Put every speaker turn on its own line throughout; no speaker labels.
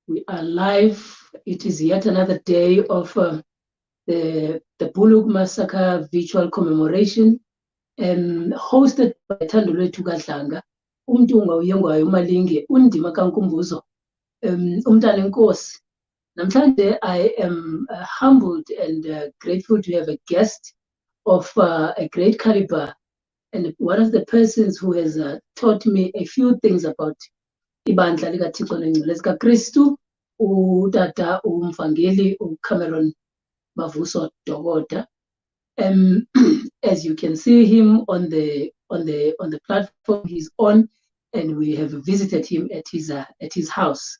We are live. It is yet another day of the Bulhoek Massacre virtual commemoration, hosted by Thandolwethu Kadlanga, umuntu ungawuyengwayo umalinge, undima kaNkumbuzo, umntana enkosi. Namhlanje I am humbled and grateful to have a guest of a great caliber, and one of the persons who has taught me a few things about ibandla likaThixo lengcwele zikaKristu, utata umvangeli uCameron Mavuso Dokoda. As you can see him on the platform he's on, and we have visited him at his house.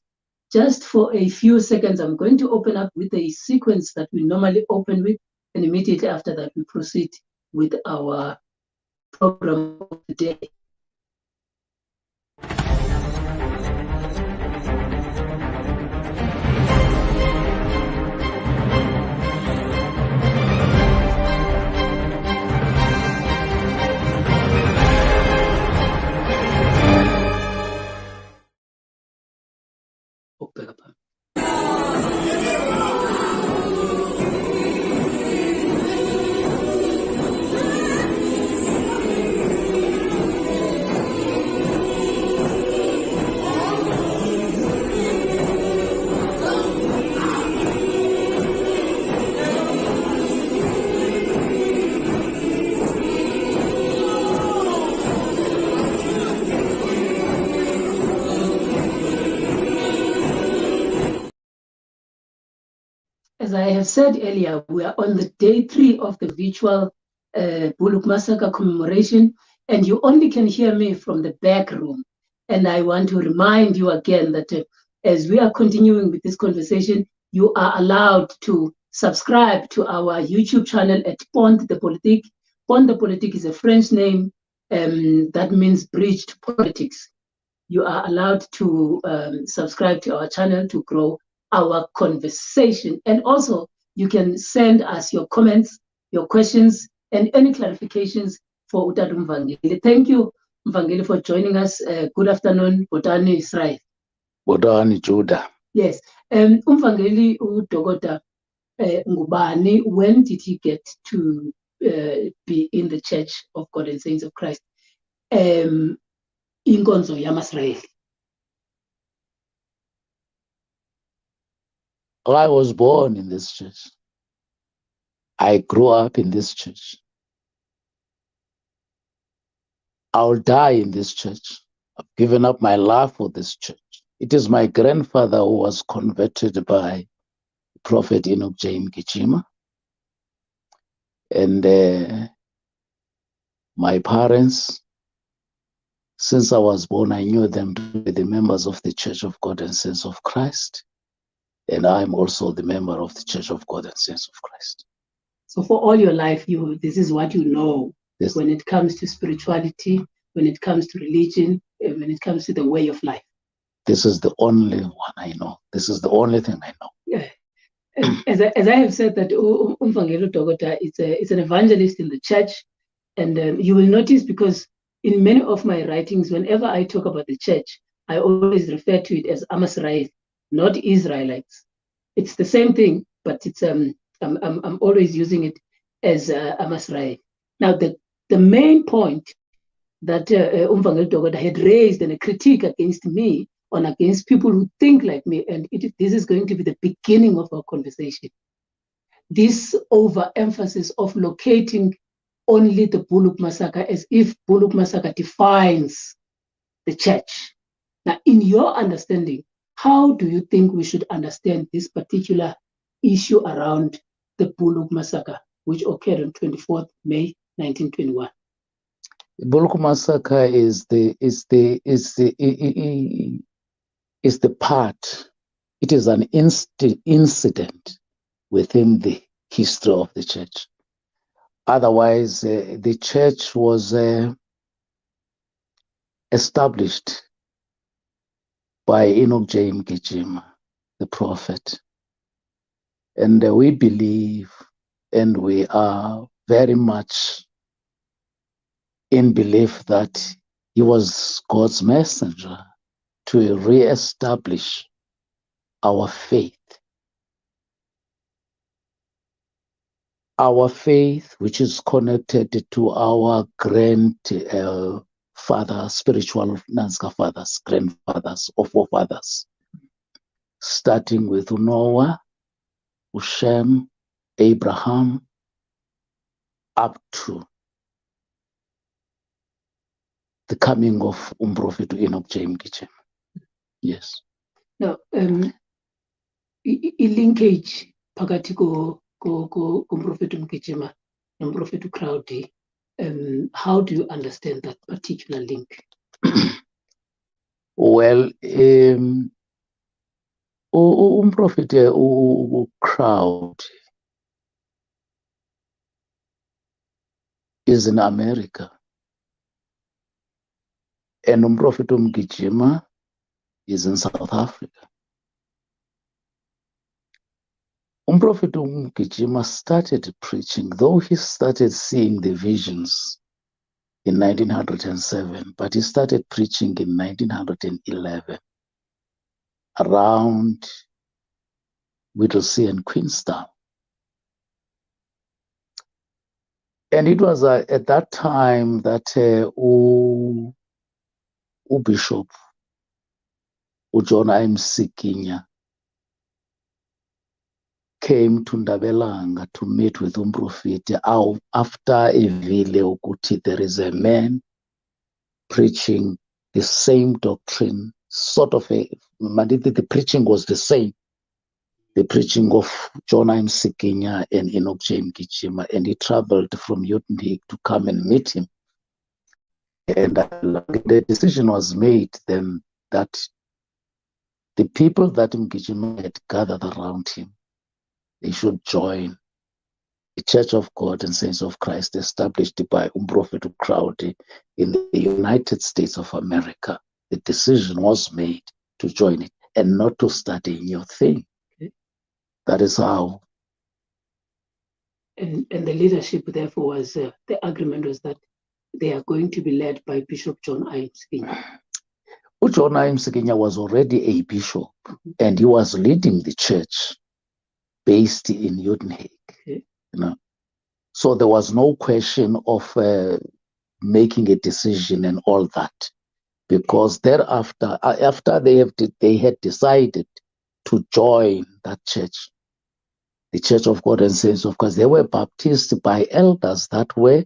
Just for a few seconds, I'm going to open up with a sequence that we normally open with, and immediately after that we proceed with our program of the day. As I have said earlier, we are on the day 3 of the virtual Bulhoek Massacre commemoration, and you only can hear me from the back room. And I want to remind you again that as we are continuing with this conversation, you are allowed to subscribe to our YouTube channel at Pont de Politique. Pont de Politique is a French name that means bridged politics. You are allowed to subscribe to our channel to grow our conversation. And also, you can send us your comments, your questions, and any clarifications for Utata Mvangeli. Thank you, Mvangeli, for joining us. Good afternoon, Botani Israel.
Botani Judah.
Yes. Mvangeli Dokoda ngubani, when did he get to be in the Church of God and Saints of Christ? Inkonzo AmaSirayeli.
I was born in this church. I grew up in this church. I'll die in this church. I've given up my life for this church. It is my grandfather who was converted by Prophet Enoch Mgijima. And my parents, since I was born, I knew them to be the members of the Church of God and Saints of Christ. And I'm also the member of the Church of God and Saints of Christ.
So for all your life, this is what you know.
Yes.
When it comes to spirituality, when it comes to religion, when it comes to the way of life.
This is the only one I know. This is the only thing I know.
Yeah. As I have said, that Mvangeli Dokoda is an evangelist in the church. And you will notice, because in many of my writings, whenever I talk about the church, I always refer to it as AmaSirayeli, not Israelites. It's the same thing, but it's I'm always using it as AmaSirayeli. Now, the main point that Mvangeli Dokoda had raised, and a critique against me, and against people who think like me, and this is going to be the beginning of our conversation. This overemphasis of locating only the Bulhoek Massacre, as if Bulhoek Massacre defines the church. Now, in your understanding, how do you think we should understand this particular issue around the Bulhoek Massacre, which occurred on 24th May 1921?
The Bulhoek Massacre is the part. It is an incident within the history of the church. Otherwise, the church was established by Enoch Mgijima, the prophet. And we believe, and we are very much in belief, that he was God's messenger to re-establish our faith. Our faith, which is connected to our fathers, spiritual Nanska fathers, grandfathers, or forefathers, starting with Noah, Shem, Abraham, up to the coming of Prophet Enoch Mgijima. Yes.
Now, linkage phakathi Prophet Mgijima and Prophet Crowdy, how do you understand that particular link?
Well, Prophet Crowd is in America, and Prophet Mgijima is in South Africa. Prophet Mgijima started preaching, though he started seeing the visions in 1907, but he started preaching in 1911 around Whittlesea and Queenstown. And it was at that time that Bishop John Mgijima came to Ndabelanga to meet with Prophet after a vile ukuthi there is a man preaching the same doctrine, sort of the preaching was the same. The preaching of John Mgijima and Enoch Mgijima, and he traveled from Jotunheim to come and meet him. And the decision was made then that the people that Mgijima had gathered around him, they should join the Church of God and Saints of Christ established by Prophet Crowdy in the United States of America. The decision was made to join it and not to start a new thing. Okay. That is how.
And the leadership, therefore, was the agreement was that they are going to be led by Bishop John Mgijima.
John Mgijima was already a bishop, and he was leading the church based in Jotunheim. Okay. You know, so there was no question of making a decision and all that, because thereafter, after they had decided to join that church, the Church of God and Saints of Christ, they were baptized by elders that were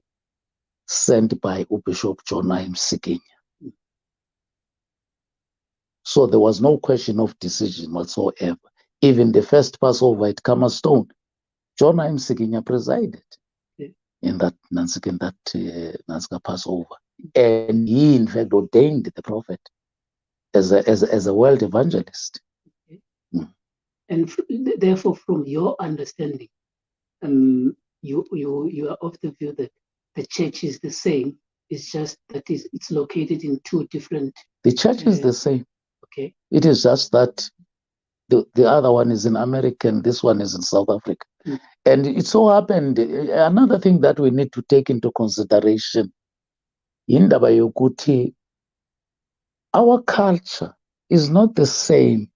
sent by Bishop John Mgijima. So there was no question of decision whatsoever. Even the first Passover at Cornerstone, John Mgijima presided in that Nanska Passover, and he in fact ordained the prophet as a world evangelist.
Okay. And therefore, from your understanding, you are of the view that the church is the same. It's just that it's located in two different.
The church is the same.
Okay.
It is just that the other one is in America and this one is in South Africa. And it so happened, another thing that we need to take into consideration, indaba yokuthi our culture is not the same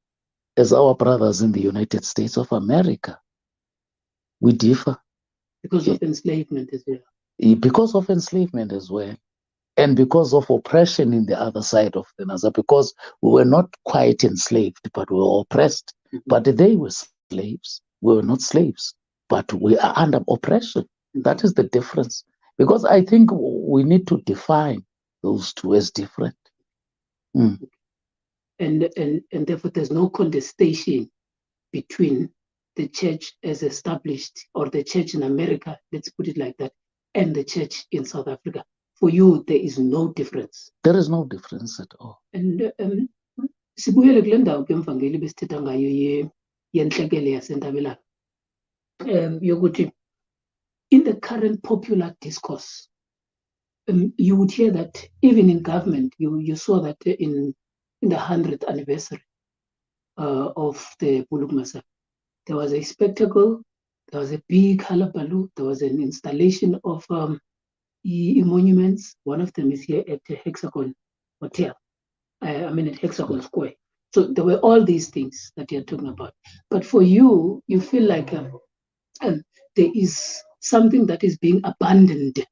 as our brothers in the United States of America. We differ.
Because of enslavement as well.
Because of enslavement as well. And because of oppression in the other side of the Nasa, because we were not quite enslaved, but we were oppressed. But they were slaves. We were not slaves, but we are under oppression. That is the difference. Because I think we need to define those two as different.
And therefore there's no contestation between the church as established, or the church in America, let's put it like that, and the church in South Africa. For you, there is no difference.
There is no difference at all.
And sibuyele kule ndawo ke mvangeli besithetha ngayo yentlekele yaseNtabelanga. Yokuthi in the current popular discourse, you would hear that even in government, you saw that in the 100th anniversary of the Bulhoek Massacre, there was a spectacle, there was a big hullabaloo, there was an installation of monuments. One of them is here at the Hexagon Hotel, at Hexagon Square. So there were all these things that you're talking about. But for you, you feel like there is something that is being abandoned,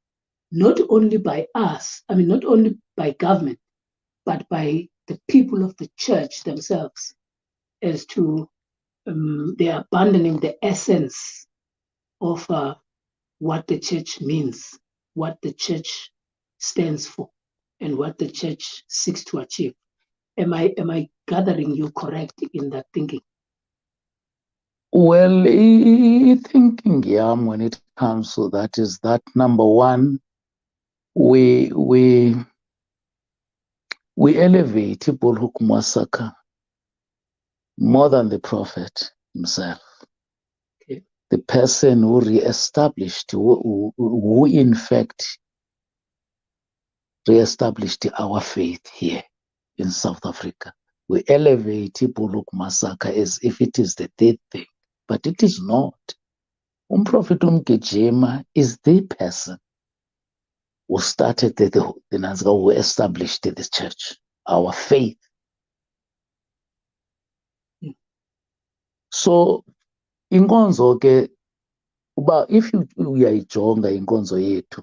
not only by us, I mean, not only by government, but by the people of the church themselves, as to they are abandoning the essence of what the church means, what the church stands for, and what the church seeks to achieve. Am I gathering you correct in that thinking?
Well, thinking, yeah, when it comes to that is that number one, we elevate Bulhoek Massacre more than the prophet himself.
Okay.
The person who re-established, who in fact re-established our faith here in South Africa. We elevate Bulhoek Massacre as if it is the third thing, but it is not. Prophet Mgijima is the person who started who established the church, our faith. So inkonzo ke uba if uyayijonga inkonzo yethu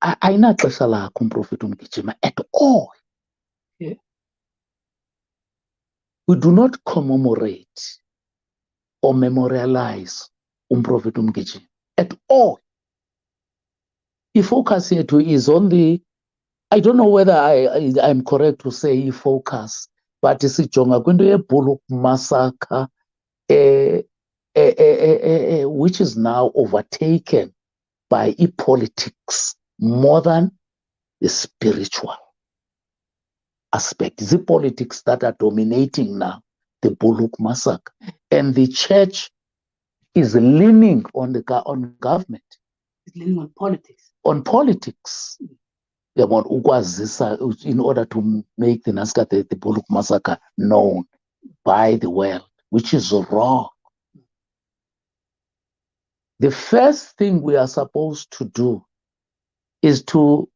ayinaxesha lakho uMprofeti Mgijima at all.
Yeah.
We do not commemorate or memorialize uMprofeti Mgijima at all. Ifocus yethu is on the, I don't know whether I'm correct to say focus, but sijonga kwinto yeBulhoek Massacre, which is now overtaken by politics more than the spiritual aspect. The politics that are dominating now the Bulhoek Massacre, and the church is leaning on government.
It's leaning on politics.
On politics. In order to make the Bulhoek Massacre known by the world, which is wrong. The first thing we are supposed to do is to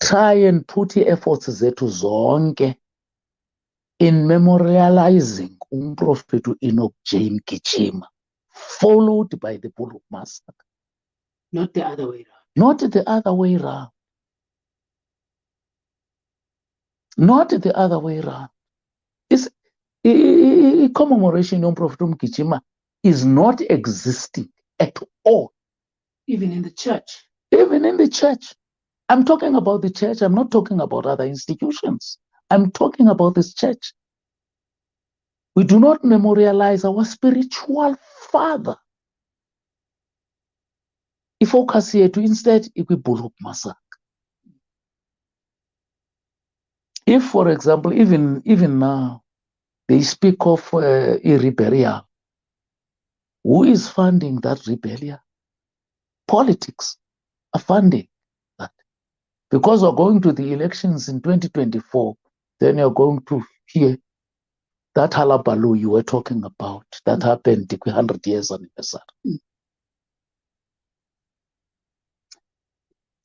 try and put efforts zethu zonke in memorializing Prophet Enoch Mgijima, followed by the Bulhoek Massacre.
Not the other way around.
Not the other way around. Not the other way around. It's a commemoration on Prophet Mgijima is not existing at all.
Even in the church.
Even in the church. I'm talking about the church. I'm not talking about other institutions. I'm talking about this church. We do not memorialize our spiritual father. If focus here to instead, it will Bulhoek Massacre. If, for example, even now, they speak of a rebellion, who is funding that rebellion? Politics are funding that. Because we're going to the elections in 2024, then you're going to hear that halabaloo you were talking about that happened 100 years anniversary.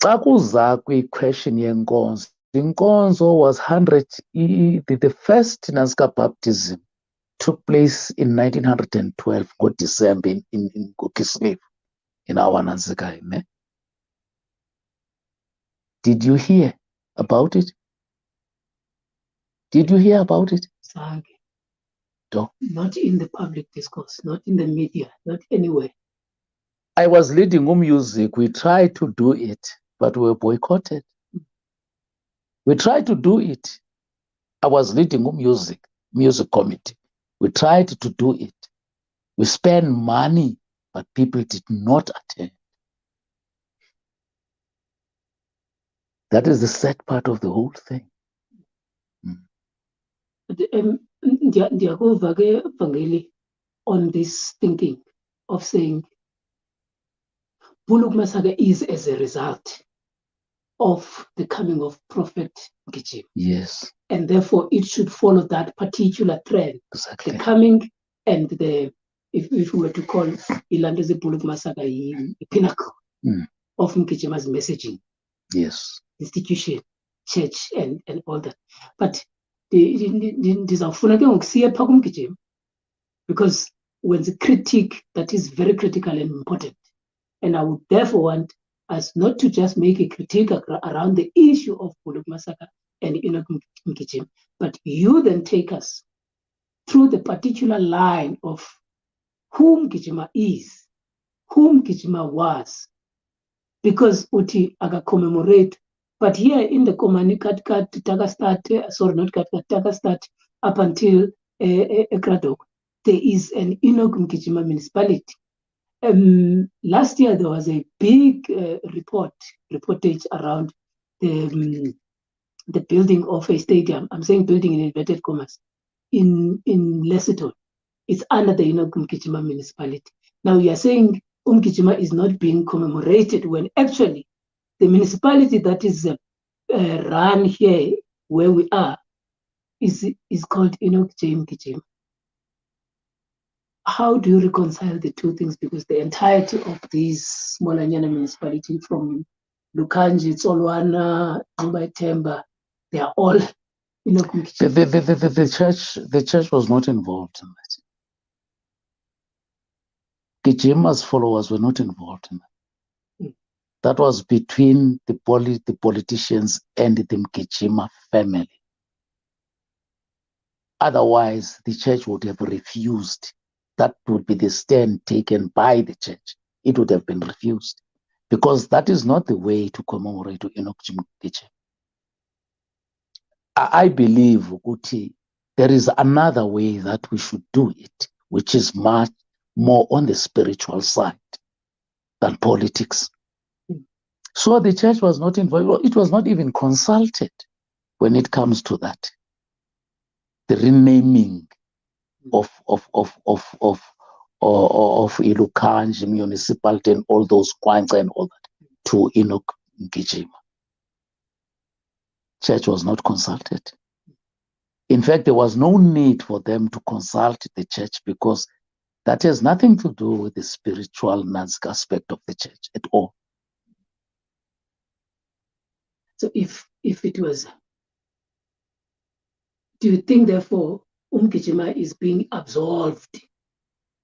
Xa kuza kwi-question yenkonzo, inkonzo was 100, the first Nazca baptism took place in 1912, December in Kislev, in our Nanzikai. Did you hear about it? Did you hear about it?
Not in the public discourse, not in the media, not anywhere.
I was leading music. We tried to do it, but we were boycotted. We tried to do it. I was leading music committee. We tried to do it. We spent money, but people did not attend. That is the sad part of the whole thing.
On this thinking of saying Bulhoek Massacre is as a result of the coming of Prophet Mgijima.
Yes.
And therefore it should follow that particular trend.
Exactly.
The coming and the, if we were to call Ilandeze Bulhoek Massacre the pinnacle of Mgijima's messaging.
Yes.
Institution, church, and all that. But ndizawufuna ke ngoku siye phaa kuMgijima, because when the critique that is very critical and important, and I would therefore want us not to just make a critique around the issue of Bulhoek Massacre and Enoch Mgijima, but you then take us through the particular line of who Mgijima is, who Mgijima was, because uti aga commemorate. But here in the Komani Takastat, sorry, not Takastat, up until Ekradok, there is an Enoch Mgijima municipality. Last year there was a big reportage around the building of a stadium. I'm saying building in inverted commas in Lesotho. It's under the Enoch Mgijima municipality. Now you are saying Mgijima is not being commemorated when actually the municipality that is run here where we are is called Enoch Mgijima. How do you reconcile the two things? Because the entirety of these smaller municipality, from Lukanji, Tsolwana, Temba, they are all Enoch Mgijima.
The church was not involved in that. Mgijima's followers were not involved in that. That was between the politicians and the Mgijima family. Otherwise, the church would have refused. That would be the stand taken by the church. It would have been refused, because that is not the way to commemorate Enoch Mgijima. I believe, Uti, there is another way that we should do it, which is much more on the spiritual side than politics. So the church was not involved. It was not even consulted when it comes to that. The renaming of Ilukanji municipality and all those Kwanza and all that to Enoch Mgijima. Church was not consulted. In fact, there was no need for them to consult the church, because that has nothing to do with the spiritual aspect of the church at all.
So if it was, do you think therefore Mgijima is being absolved?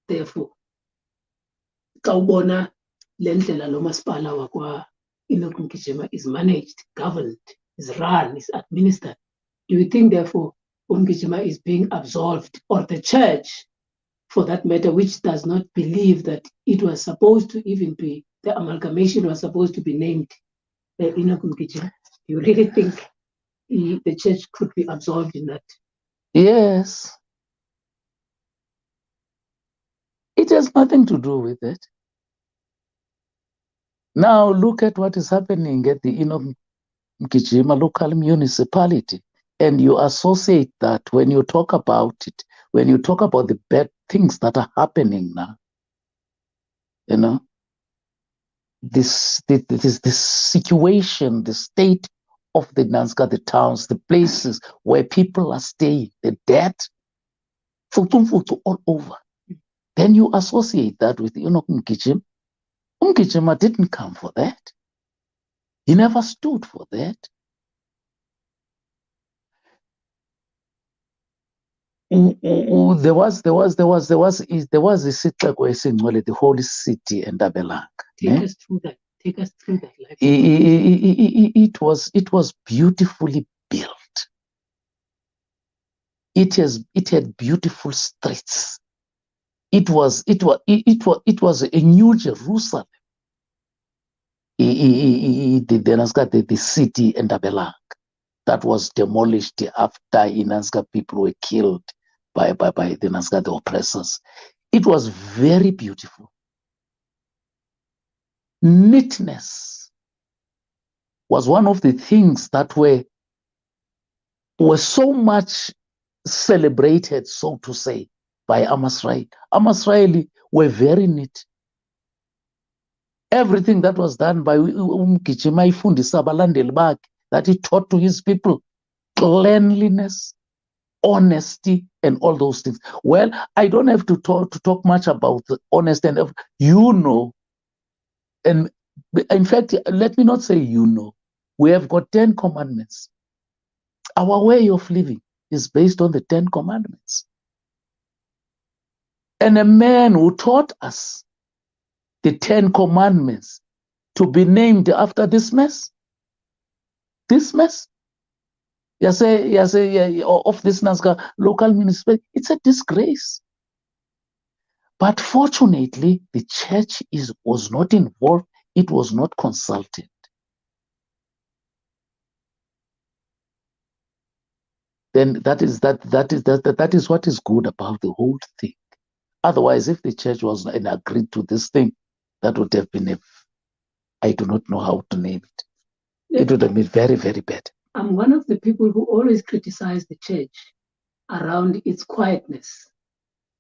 Therefore, Kaubona lendlela lo masipala wakwa Enoch Mgijima is managed, governed, is run, is administered. Do you think therefore Mgijima is being absolved, or the church, for that matter, which does not believe that it was supposed to even be, the amalgamation was supposed to be named Enoch Mgijima? Do you really think the church could be absolved in that?
Yes. It has nothing to do with it. Now look at what is happening at the Enoch Mgijima local municipality, and you associate that when you talk about it, when you talk about the bad things that are happening now. You know, this situation, the state of the Nanska, the towns, the places where people are staying, the debt, all over. Then you associate that with Enoch Mgijima. Mgijima didn't come for that. He never stood for that. There was the holy city and Abelanga.
Take us through that. Take us through that.
It was beautifully built. It had beautiful streets. It was a new Jerusalem. The city and Abelanga that was demolished after Inanska people were killed by the Nanska, the oppressors. It was very beautiful. Neatness was one of the things that were so much celebrated, so to say, by AmaSirayeli. AmaSirayeli were very neat. Everything that was done by Mgijima ifundisa abalandeli bakhe, that he taught to his people, cleanliness, honesty, and all those things. Well, I don't have to talk much about the honesty and you know. And in fact, let me not say you know. We have got 10 commandments. Our way of living is based on the 10 commandments. And a man who taught us the 10 commandments to be named after this mess. This mess. You say, of this Nazca local municipality, it's a disgrace. But fortunately, the church was not involved. It was not consulted. Then that is what is good about the whole thing. Otherwise, if the church was and agreed to this thing, that would have been I do not know how to name it. It would have been very, very bad.
I'm one of the people who always criticize the church around its quietness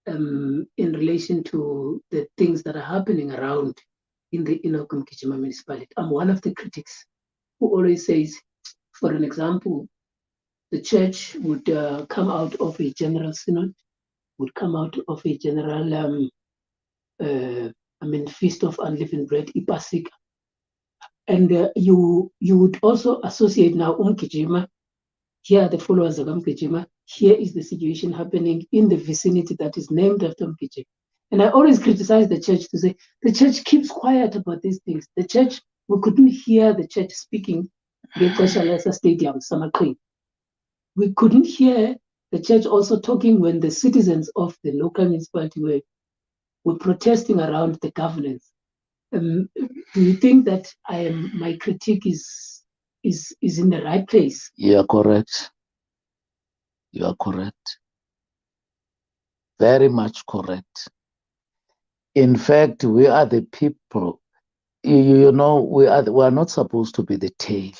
in relation to the things that are happening around in the Enoch Mgijima municipality. I'm one of the critics who always says, for an example, the church would come out of a general synod, would come out of a general, Feast of Unleavened Bread, Ipasika. And you would also associate now Mgijima. Here are the followers of Mgijima. Here is the situation happening in the vicinity that is named after Mgijima. And I always criticize the church to say, the church keeps quiet about these things. The church, we couldn't hear the church speaking Gesha Stadium, Samakri. We couldn't hear the church also talking when the citizens of the local municipality were protesting around the governance. Do you think that my critique is in the right place?
You are correct. You are correct. Very much correct. In fact, we are the people. You know, we are not supposed to be the tail.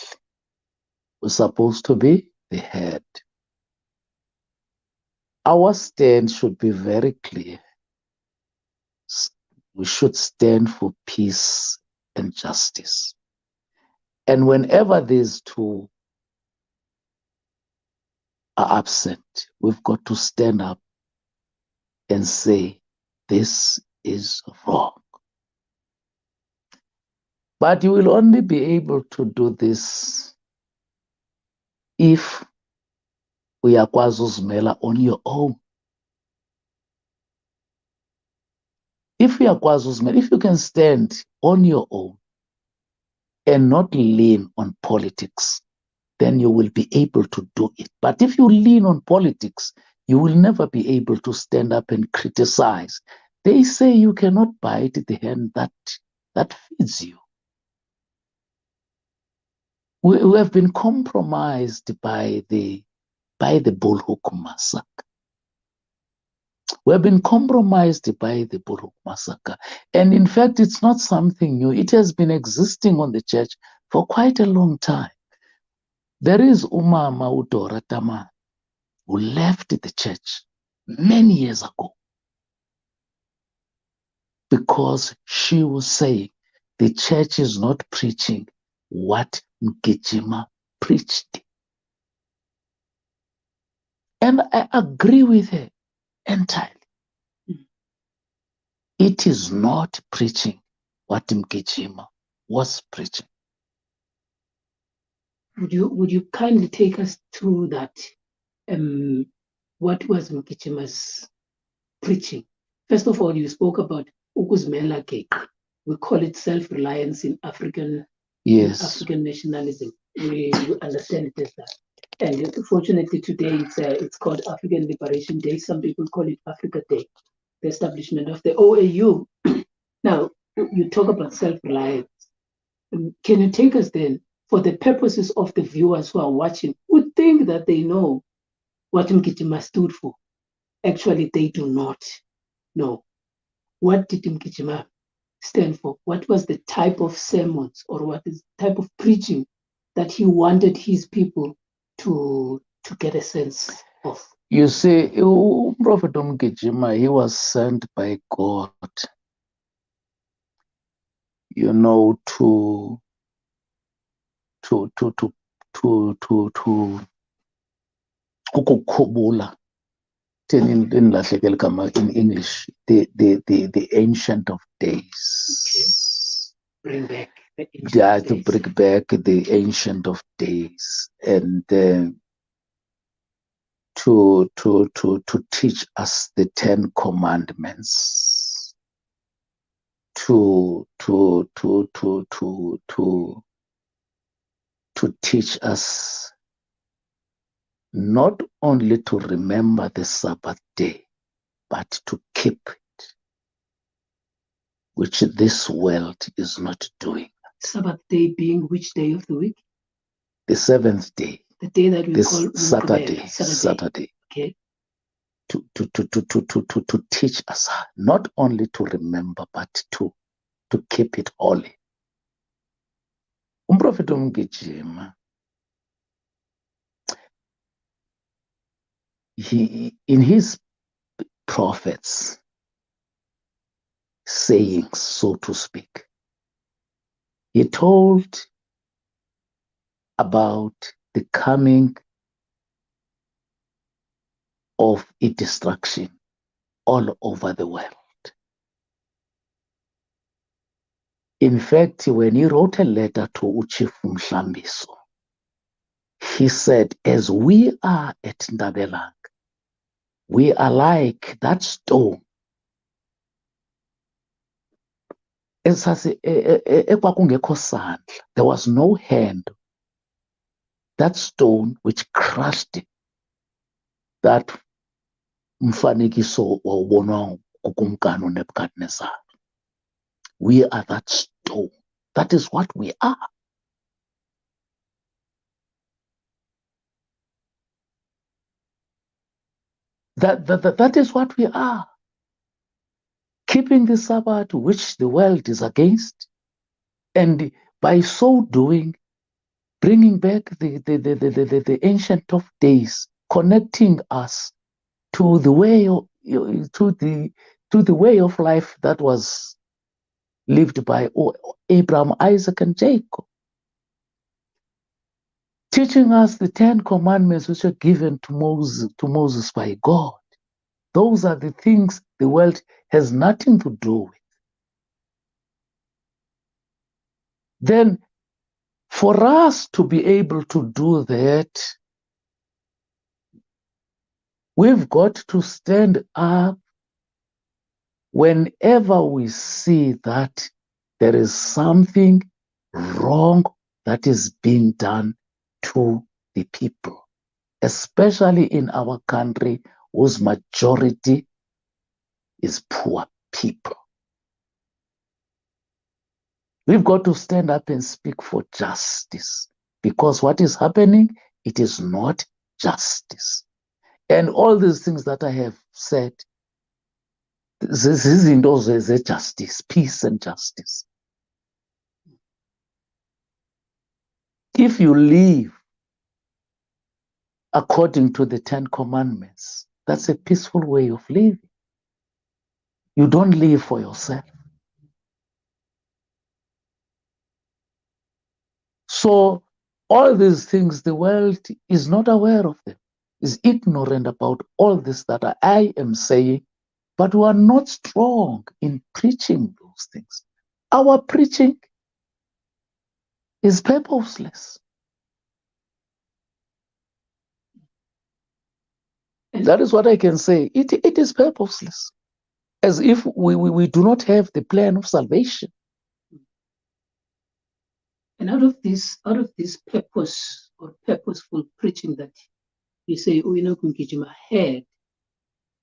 We're supposed to be the head. Our stand should be very clear. We should stand for peace and justice. And whenever these two are absent, we've got to stand up and say, this is wrong. But you will only be able to do this if we are KwaZulu-Natal on your own. If you are KwaZulu-Natal, if you can stand on your own and not lean on politics, then you will be able to do it. But if you lean on politics, you will never be able to stand up and criticize. They say you cannot bite the hand that feeds you. We have been compromised by the Bulhoek Massacre. We have been compromised by the Bulhoek Massacre. And in fact, it's not something new. It has been existing on the church for quite a long time. There is Umama Udoratama who left the church many years ago because she was saying the church is not preaching what Mgijima preached. And I agree with her entirely. It is not preaching what Mgijima was preaching.
Would you kindly take us through that? What was Mgijima's preaching? First of all, you spoke about ukuzimela geqe. We call it self-reliance in African nationalism. We understand it as that. And fortunately today it's called African Liberation Day. Some people call it Africa Day, the establishment of the OAU. Now, you talk about self-reliance. Can you take us then, for the purposes of the viewers who are watching, who think that they know what Mgijima stood for? Actually, they do not know. What did Mgijima stand for? What was the type of sermons or what is the type of preaching that he wanted his people to get a sense of?
You see, Prophet Mgijima, he was sent by God, you know, to ukukhubula in English, the ancient of days.
Okay. Bring back the ancient
days.
To
bring back the ancient of days. And to teach us the 10 commandments, to teach us not only to remember the Sabbath day, but to keep it, which this world is not doing.
Sabbath day being which day of the week?
The seventh day.
The day that we
this
call
Saturday.
Okay.
To teach us not only to remember, but to keep it holy. Umprofeti Mgijima, in his prophets sayings, so to speak, he told about the coming of a destruction all over the world. In fact, when he wrote a letter to Uchifu Mhlambiso, he said, as we are at Ndabelang, we are like that stone. There was no hand. That stone which crushed that mfanekiso wawubonwa kukumkani uNebukadnezar. We are that stone. That is what we are. That is what we are. Keeping the Sabbath, which the world is against, and by so doing, bringing back the ancient of days, connecting us to the way of, to the way of life that was lived by Abraham, Isaac, and Jacob. Teaching us the 10 commandments which were given to Moses by God. Those are the things the world has nothing to do with. Then, for us to be able to do that, we've got to stand up whenever we see that there is something wrong that is being done to the people, especially in our country whose majority is poor people. We've got to stand up and speak for justice, because what is happening, it is not justice. And all these things that I have said, this is in those ways justice, peace and justice. If you live according to the 10 commandments, that's a peaceful way of living. You don't live for yourself. So all these things, the world is not aware of them, is ignorant about all this that I am saying, but we are not strong in preaching those things. Our preaching is purposeless. That is what I can say. It is purposeless, as if we do not have the plan of salvation.
And out of this purpose or purposeful preaching that you say Enoch Mgijima had,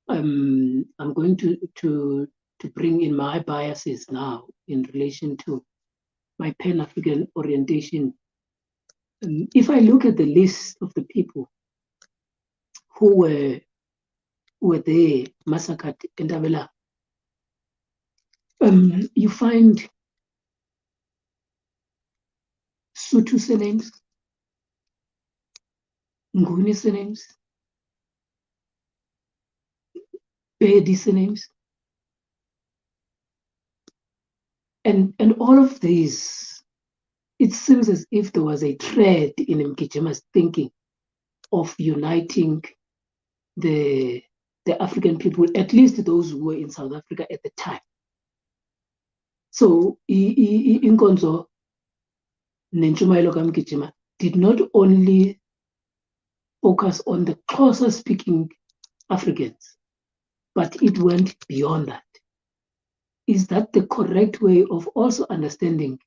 I'm going to bring in my biases now in relation to my Pan-African orientation. If I look at the list of the people who were there massacred in Ndabela, you find Sotho surnames, Nguni surnames, Pedi surnames, and all of these, it seems as if there was a thread in Mgijima's thinking of uniting the African people, at least those who were in South Africa at the time. So Inkonzo Nenchumayelo kaMgijima did not only focus on the Xhosa-speaking Africans, but it went beyond that. Is that the correct way of also understanding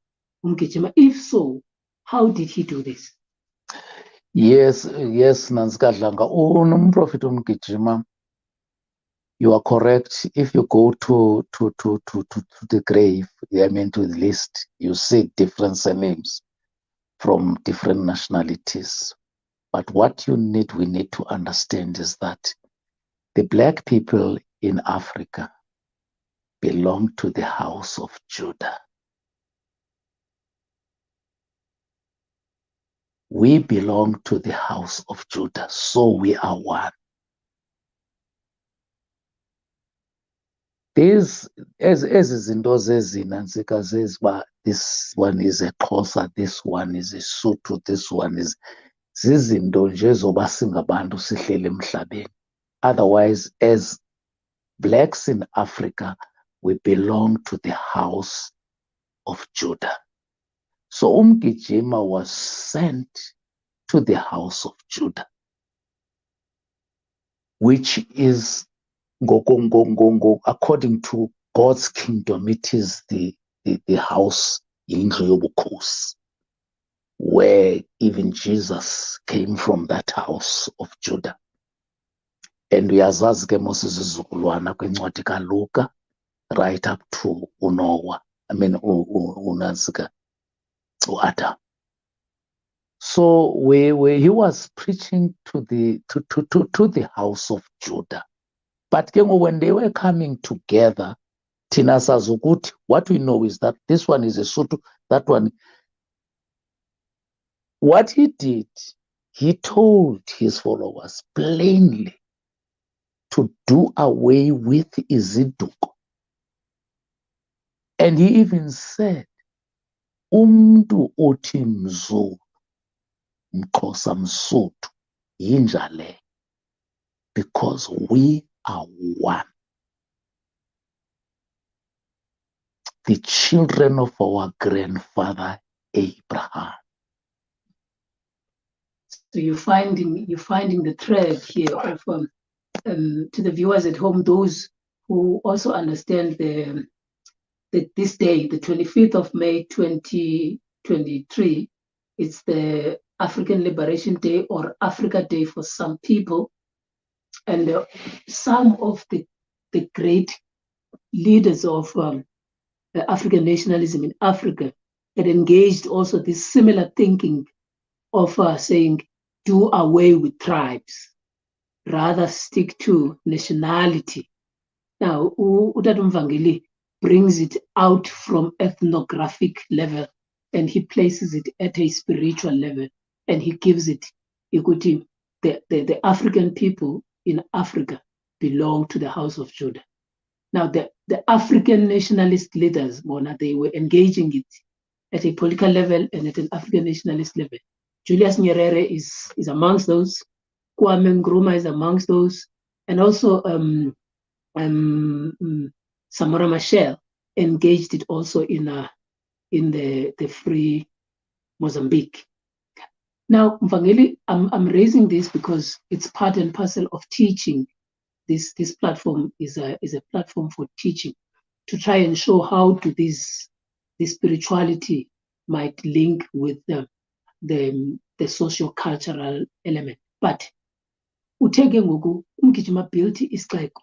Mgijima? If so, how did he do this?
Yes, Nansi Kadlanga. Prophet Mgijima, you are correct. If you go to the grave, I mean to the list, you see different surnames from different nationalities. But what we need to understand is that the Black people in Africa belong to the house of Judah. We belong to the house of Judah, so we are one. There's as izinto zezinantsika says, but this one is a Xhosa, this one is a Sotho, this one is zizinto nje zoba singabantu sihlele emhlabeni. Otherwise, as Blacks in Africa, we belong to the house of Judah. So Mgijima was sent to the house of Judah, which is according to God's kingdom, it is the house indlu yobukhosi, where even Jesus came from that house of Judah. And uyazazi ke Moses izizukulwana kwincwadi kaLuka right up to uNoah, I mean uNansika uAdam. So where he was preaching to the house of Judah. But when they were coming together, Tina Sazukuti, what we know is that this one is a Sotho, that one. What he did, he told his followers plainly to do away with iziduko. And he even said, Umntu othi mZulu, mXhosa mSotho, yinjale, because we are one. The children of our grandfather Abraham.
So you're finding the thread here of to the viewers at home, those who also understand this day, the 25th of May 2023, it's the African Liberation Day or Africa Day for some people, and some of the great leaders of African nationalism in Africa had engaged also this similar thinking of saying, do away with tribes, rather stick to nationality. Now, Utata Mvangeli brings it out from ethnographic level and he places it at a spiritual level, and he gives it equity. The African people in Africa belong to the house of Judah. Now, the African nationalist leaders, they were engaging it at a political level and at an African nationalist level. Julius Nyerere is amongst those. Kwame Nkrumah is amongst those. And also Samora Machel engaged it also in the Free Mozambique. Now, Mvangeli, I'm raising this because it's part and parcel of teaching. This platform is a platform for teaching, to try and show how to this spirituality might link with the socio-cultural element. But Utege Ngoku, Mgijima built Isxeko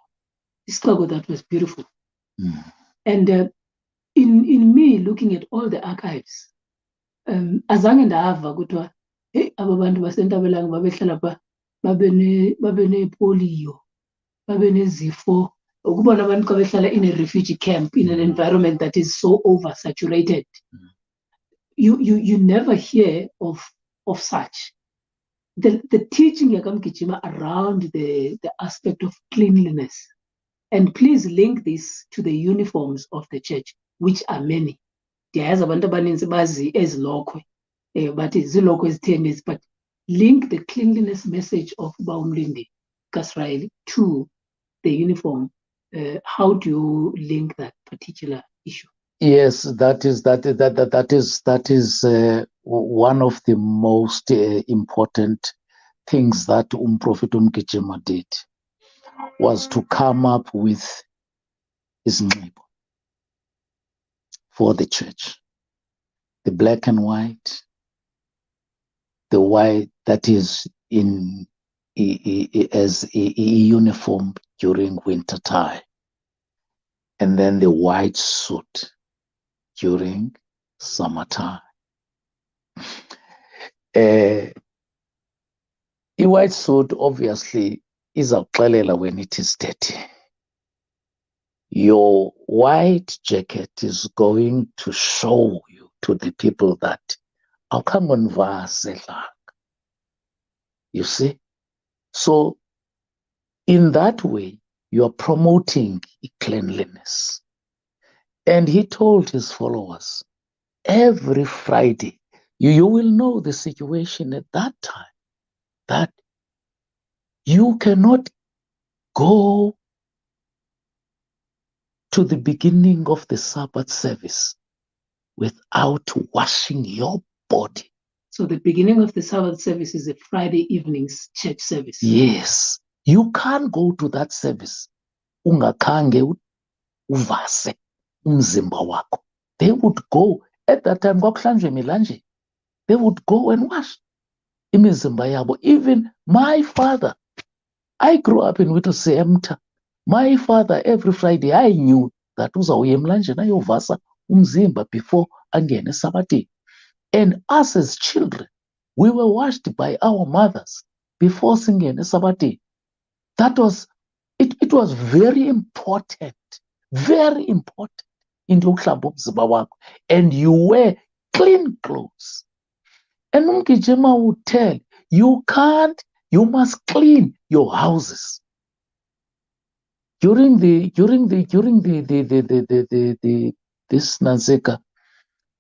that was beautiful. And in me looking at all the archives, azange ndava kuthiwa hey, aba bantu basentabelanga babehlala pha babe polio, babe nezifo. Ukubona abantu xa behlala in a refugee camp in an environment that is so oversaturated, you never hear of such. The teaching yakamgijima around the aspect of cleanliness, and please link this to the uniforms of the church, which are many. Ndiyayazi abantu abaninzi bazi ezilokhwe, but zilokhwe ezitheni, but link the cleanliness message of Baumlindi Kasraeli to the uniform. How do you link that particular issue?
Yes, that is one of the most important things that Prophet Mgijima did was to come up with his name for the church. The black and white, the white that is in as a uniform during winter time, and then the white suit during summertime. A white suit obviously is a xelela when it is dirty. Your white jacket is going to show you to the people that you see? So in that way, you are promoting cleanliness. And he told his followers, every Friday, you will know the situation at that time, that you cannot go to the beginning of the Sabbath service without washing your body.
So the beginning of the Sabbath service is a Friday evening's church service.
Yes. You can't go to that service ungakhange uvase umzimba wakho. They would go, at that time, they would go and wash imizimba yabo. Even my father, I grew up in Witwatersrand. My father, every Friday, I knew that uzawuya emlanjeni ayovasa umzimba before angene esabathini. And us as children, we were washed by our mothers before singene esabathini. That was, it was very important into ukuhlamba umzimba wakho. And you wear clean clothes. And Mgijima would tell, you must clean your houses. During this Nazika,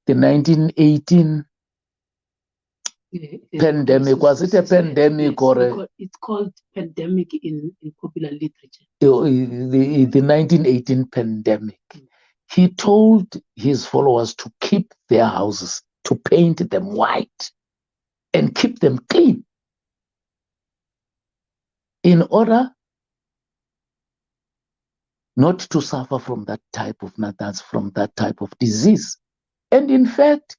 the 1918 pandemic, was it a pandemic or
it's called pandemic in popular literature?
The 1918 pandemic. He told his followers to keep their houses, to paint them white and keep them clean in order not to suffer from that type of disease. And in fact,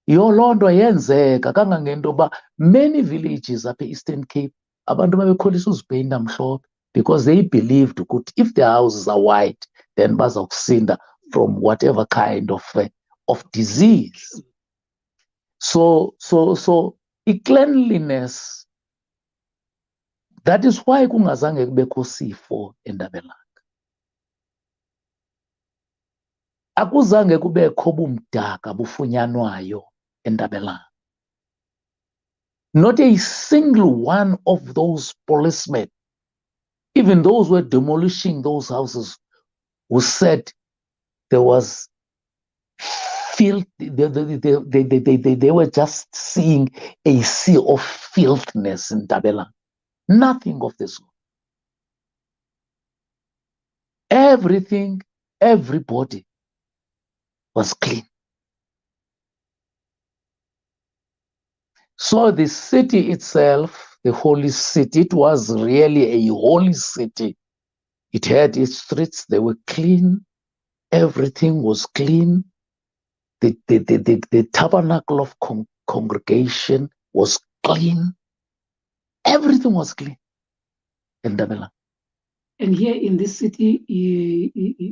yolonto yenzeka kangangentoba many villages up Eastern Cape abantu babekholisa uzipeyinta mhlophe because they believed that if their houses are white, then bazakusinda from whatever kind of disease. So cleanliness, that is why kungazange kubekho sifo eNtabelanga. Akuzange kubekho bumdaka bufunyanwayo eNtabelanga. Not a single one of those policemen, even those who were demolishing those houses, who said there was filth, they were just seeing a sea of filthiness in Ntabelanga. Nothing of this sort. Everything, everybody was clean. So the city itself, the holy city, it was really a holy city. It had its streets, they were clean. Everything was clean. The tabernacle of congregation was clean. Everything was clean in Ntabelanga.
And here in this city,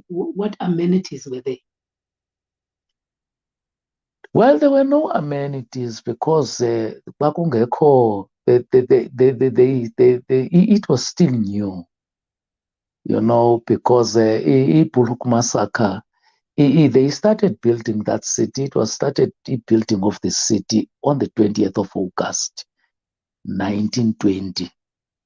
what amenities were there?
Well, there were no amenities because it was still new, because Bulhoek Massacre, they started building that city. It was started building of the city on the 20th of August, 1920.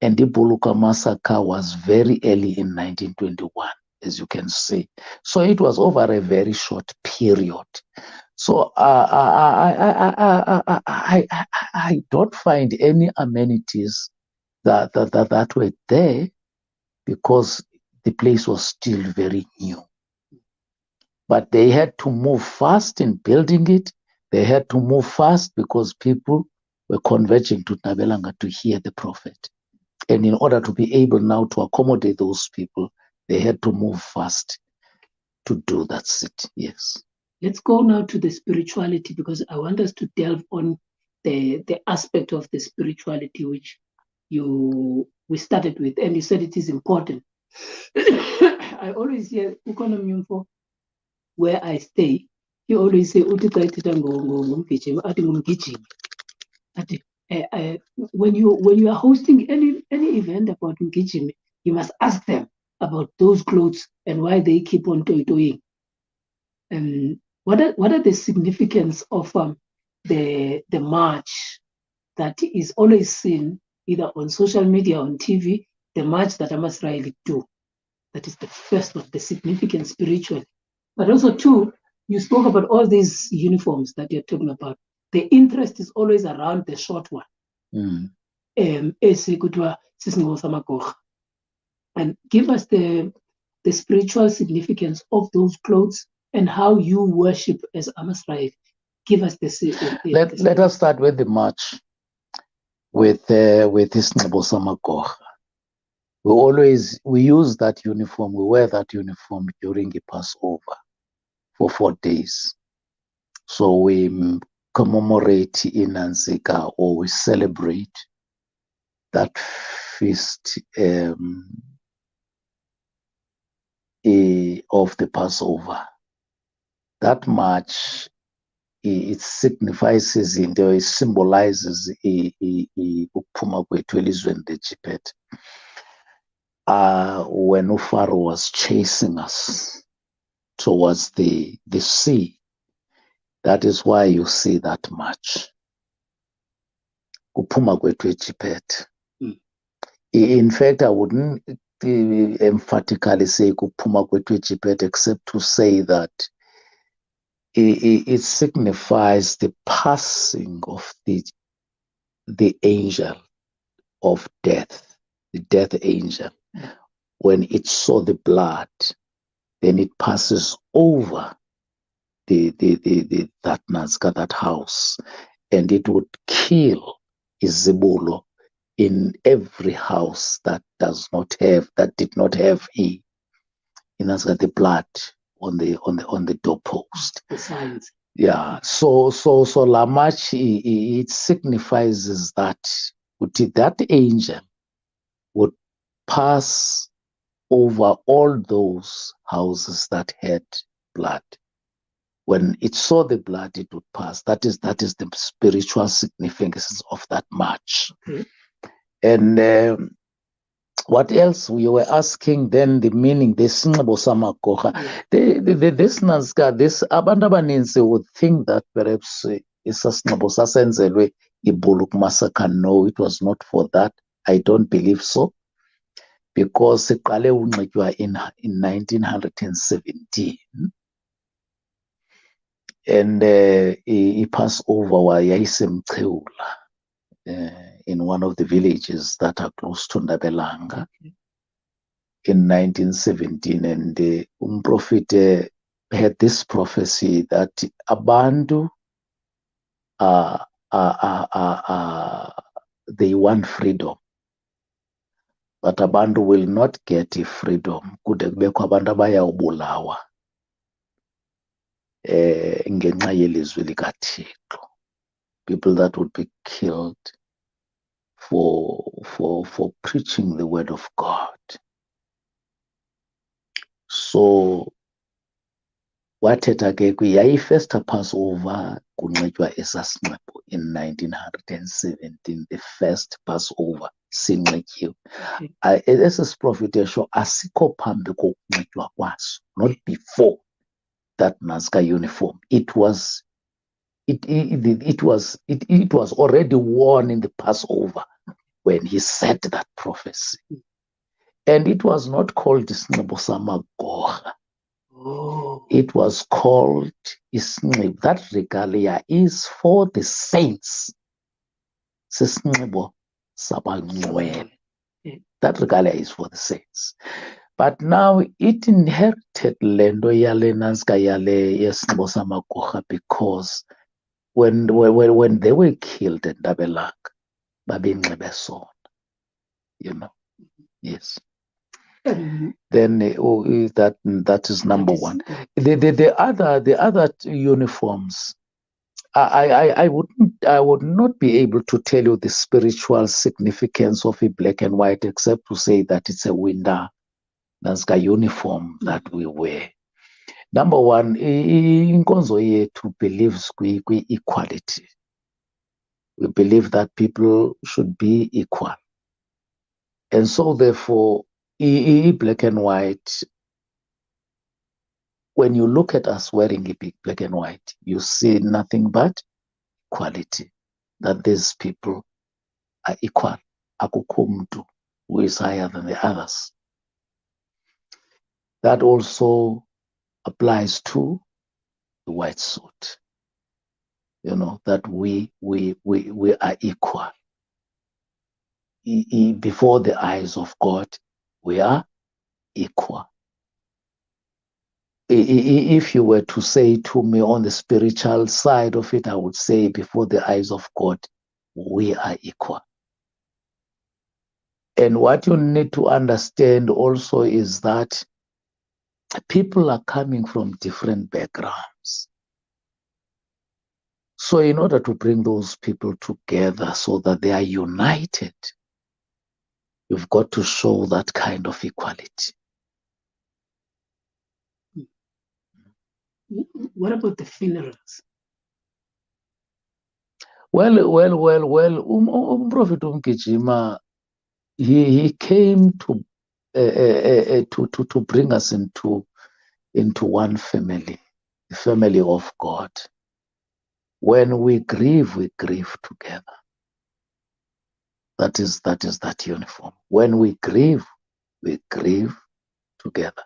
And the Bulhoek Massacre was very early in 1921, as you can see. So it was over a very short period. So I don't find any amenities that were there because the place was still very new. But they had to move fast in building it. They had to move fast because people were converging to Ntabelanga to hear the prophet. And in order to be able now to accommodate those people, they had to move fast to do that sit. Yes.
Let's go now to the spirituality, because I want us to delve on the aspect of the spirituality which we started with, and you said it is important. I always hear where I stay. You always say when you are hosting any event about Mgijima, you must ask them about those clothes and why they keep on doing. What are the significance of the march that is always seen either on social media, on TV, the march that AmaSirayeli do? That is the first one, the significant spiritual. But also, two, you spoke about all these uniforms that you're talking about. The interest is always around the short one. And give us the spiritual significance of those clothes and how you worship as AmaSirayeli. Give us
Let us start with the march with this Samagoch. We use that uniform, we wear that uniform during the Passover for 4 days. So we commemorate in Ansika, or we celebrate that feast of the Passover. That march, it signifies, it symbolizes ukuphuma kwethu elizweni leJiphethe. When Pharaoh was chasing us towards the sea, that is why you see that march. Kuphuma kwethu eJiphethe. In fact, I wouldn't emphatically say kuphuma kwethu eJiphethe, except to say that it signifies the passing of the angel of death, the death angel. When it saw the blood, then it passes over that Nazca, that house, and it would kill Izibulo in every house that did not have the blood on the doorpost.
The signs.
Yeah. So la march, it signifies that angel would pass over all those houses that had blood. When it saw the blood, it would pass. That is the spiritual significance of that march.
Okay.
And what else? We were asking then the meaning, this Samagocha. This Nazca, this abantu abaninzi would think that perhaps isasinxibo sasenzelwe iBulhoek Massacre. No, it was not for that. I don't believe so. Because siqale unxitywa in 1917. And iPassover yayisemCheula, in one of the villages that are close to Ntabelanga, in 1917. And Prophet had this prophecy that abantu they want freedom, but abantu will not get freedom. Kude kubekho abantu abayawubulawa ngenxa yelizwi likaThixo. People that would be killed for preaching the word of God. So wathetha ke yayifirst Passover kunxitywa esasinxibo in 1917, the first Passover sinxityiwe. Esi siprofeti esho asikho phambi kokunxitywa kwaso, not before that Nazca uniform. It was already worn in the Passover when he said that prophecy. And it was not called Isinxibo Samagocha. It was called Isinxibo. That regalia is for the saints. Sisinxibo sabangcwele. That regalia is for the saints. But now it inherited lendo yale Nazca yale yesinxibo samagocha, because when they were killed in Dabelak, babinxibe sona, you know. Yes. Then that is number one. The other uniforms, I would not be able to tell you the spiritual significance of a black and white, except to say that it's a winter Nanska uniform that we wear. Number one, inkonzo yethu believes equality. We believe that people should be equal. And so therefore, black and white, when you look at us wearing a black and white, you see nothing but equality, that these people are equal. Akukho mntu who is higher than the others. That also applies to the white suit. You know, that we are equal. Before the eyes of God, we are equal. If you were to say to me on the spiritual side of it, I would say before the eyes of God, we are equal. And what you need to understand also is that people are coming from different backgrounds. So in order to bring those people together so that they are united, you've got to show that kind of equality.
What about the funerals?
Well, Prophet Mgijima, he came to bring us into one family, the family of God. When we grieve together. That is that uniform. When we grieve together.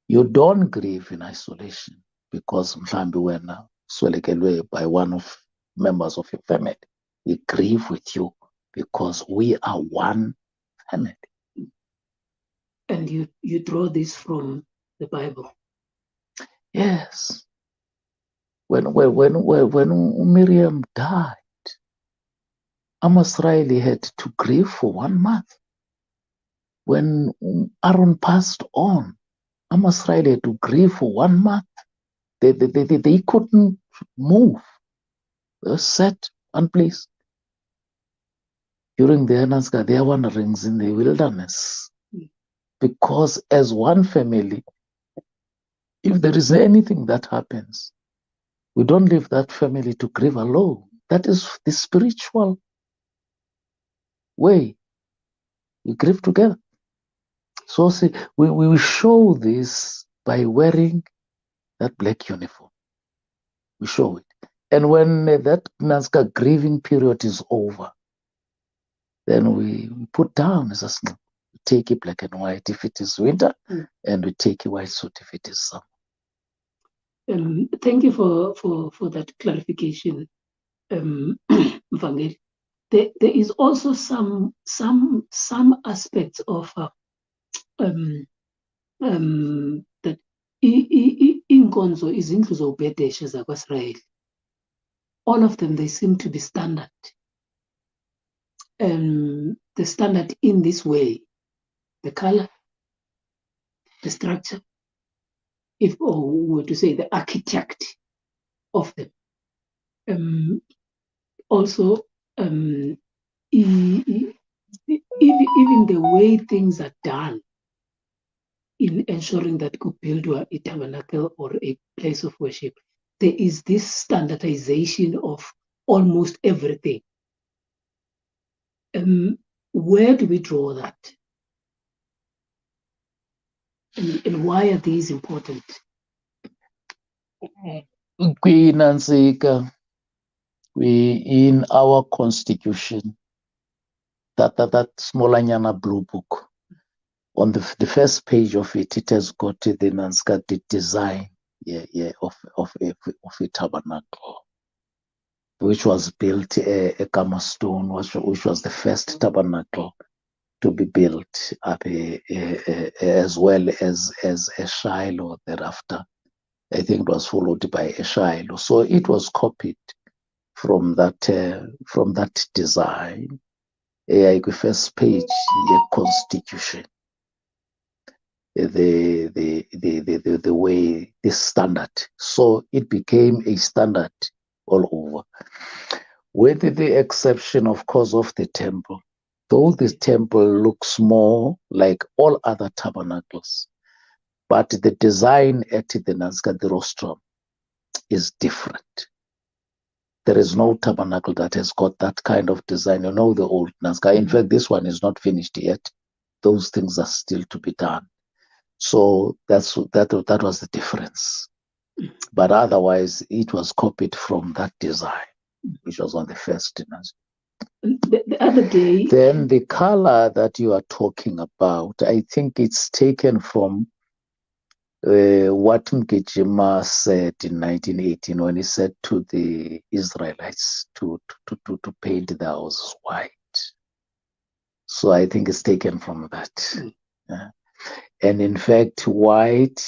You don't grieve in isolation because mhlambi wena swelekelwe by one of members of your family. We grieve with you because we are one family.
And you draw this from the Bible.
Yes. When Miriam died, AmaSirayeli had to grieve for 1 month. When Aaron passed on, AmaSirayeli had to grieve for 1 month. They couldn't move. They were set one place. During their wanderings in the wilderness. Because as one family, if there is anything that happens, we don't leave that family to grieve alone. That is the spiritual way. We grieve together. So see, we show this by wearing that black uniform. We show it. And when that Nanska grieving period is over, then we put down as a snap. We take it black and white if it is winter, and we take a white suit if it is summer.
Thank you for that clarification, Vangeli. There is also some aspects of that inkonzo izindlu zobhedeshe zakwaSirayeli. All of them, they seem to be standard. The standard in this way, the color, the structure, if or were to say the architect of them. Also, even the way things are done in ensuring that you build a tabernacle or a place of worship, there is this standardization of almost everything. Where do we draw that? And why are these important?
In our constitution, that smallanyana blue book, on the first page of it, it has got the Nanska design of a tabernacle, which was built a Gamma stone, which was the first tabernacle to be built up as well as a Shiloh thereafter. I think it was followed by a Shiloh. So it was copied from that design. First page, the constitution, the way, the standard. So it became a standard all over, with the exception, of course, of the temple. Though the temple looks more like all other tabernacles, but the design at the Nazca, the rostrum, is different. There is no tabernacle that has got that kind of design. You know, the old Nazca. In fact, this one is not finished yet. Those things are still to be done. So that was the difference. But otherwise, it was copied from that design, which was on the first Nazca.
The other day.
Then the color that you are talking about, I think it's taken from what Mgijima said in 1918 when he said to the Israelites to paint their houses white. So I think it's taken from that. Yeah. And in fact, white,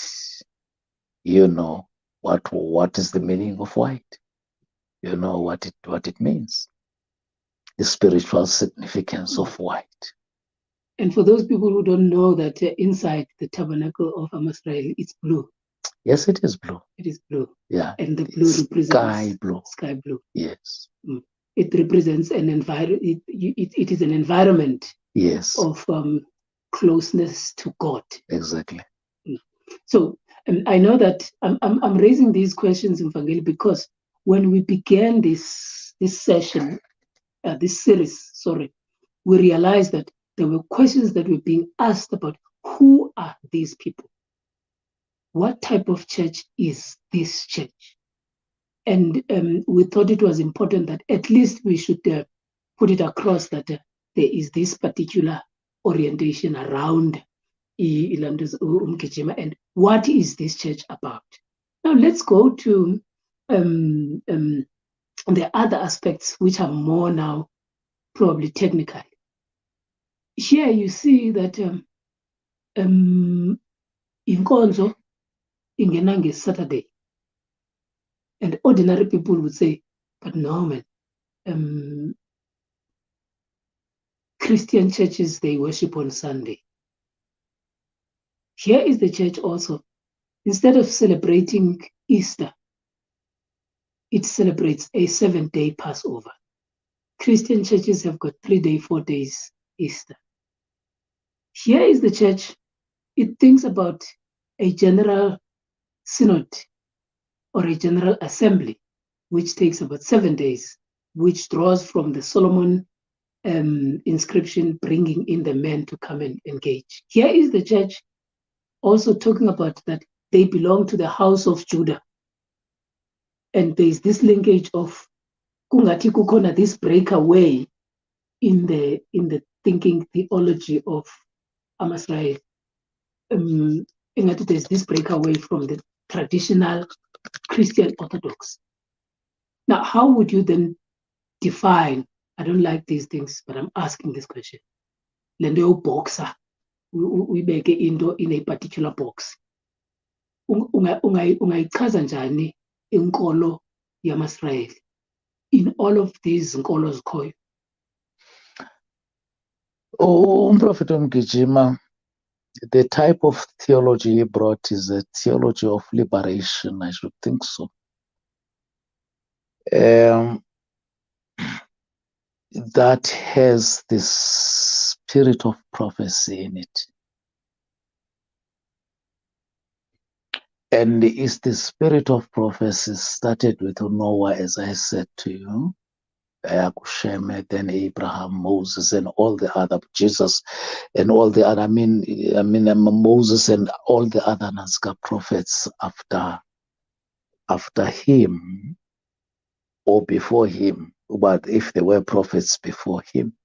you know, what is the meaning of white? You know what it means. The spiritual significance of white.
And for those people who don't know that inside the tabernacle of AmaSirayeli, it's blue.
Yes, it is blue.
It is blue.
Yeah.
And the blue represents
sky blue.
Sky blue.
Yes.
It represents an environment. It is an environment.
Yes.
Of closeness to God.
Exactly.
So I know that I'm raising these questions in Vangeli because when we began this session, this series, we realized that there were questions that were being asked about who are these people? What type of church is this church? And we thought it was important that at least we should put it across that there is this particular orientation around Mgijima and what is this church about? Now let's go to the other aspects which are more now probably technical. Here you see that inkonzo ingena Saturday, and ordinary people would say, but no man, Christian churches, they worship on Sunday. Here is the church also. Instead of celebrating Easter, it celebrates a 7-day Passover. Christian churches have got 3-day, 4 days Easter. Here is the church. It thinks about a general synod or a general assembly, which takes about 7 days, which draws from the Solomon inscription, bringing in the men to come and engage. Here is the church also talking about that they belong to the house of Judah. And there's this linkage of kungati kukhona, this breakaway in the thinking theology of AmaSirayeli. There's this breakaway from the traditional Christian Orthodox. Now, how would you then define? I don't like these things, but I'm asking this question. Lendo boxer, we make it in a particular box. Ungayichaza njani inkolo yamaSirayeli in all of these nkolo zikhoyo?
Prophet Mgijima, the type of theology he brought is a theology of liberation, I should think so. That has this spirit of prophecy in it. And it's the spirit of prophecy started with Noah, as I said to you, then Abraham, Moses, and all the other, Jesus, and all the other, Moses and all the other Nazca prophets after him or before him, but if they were prophets before him.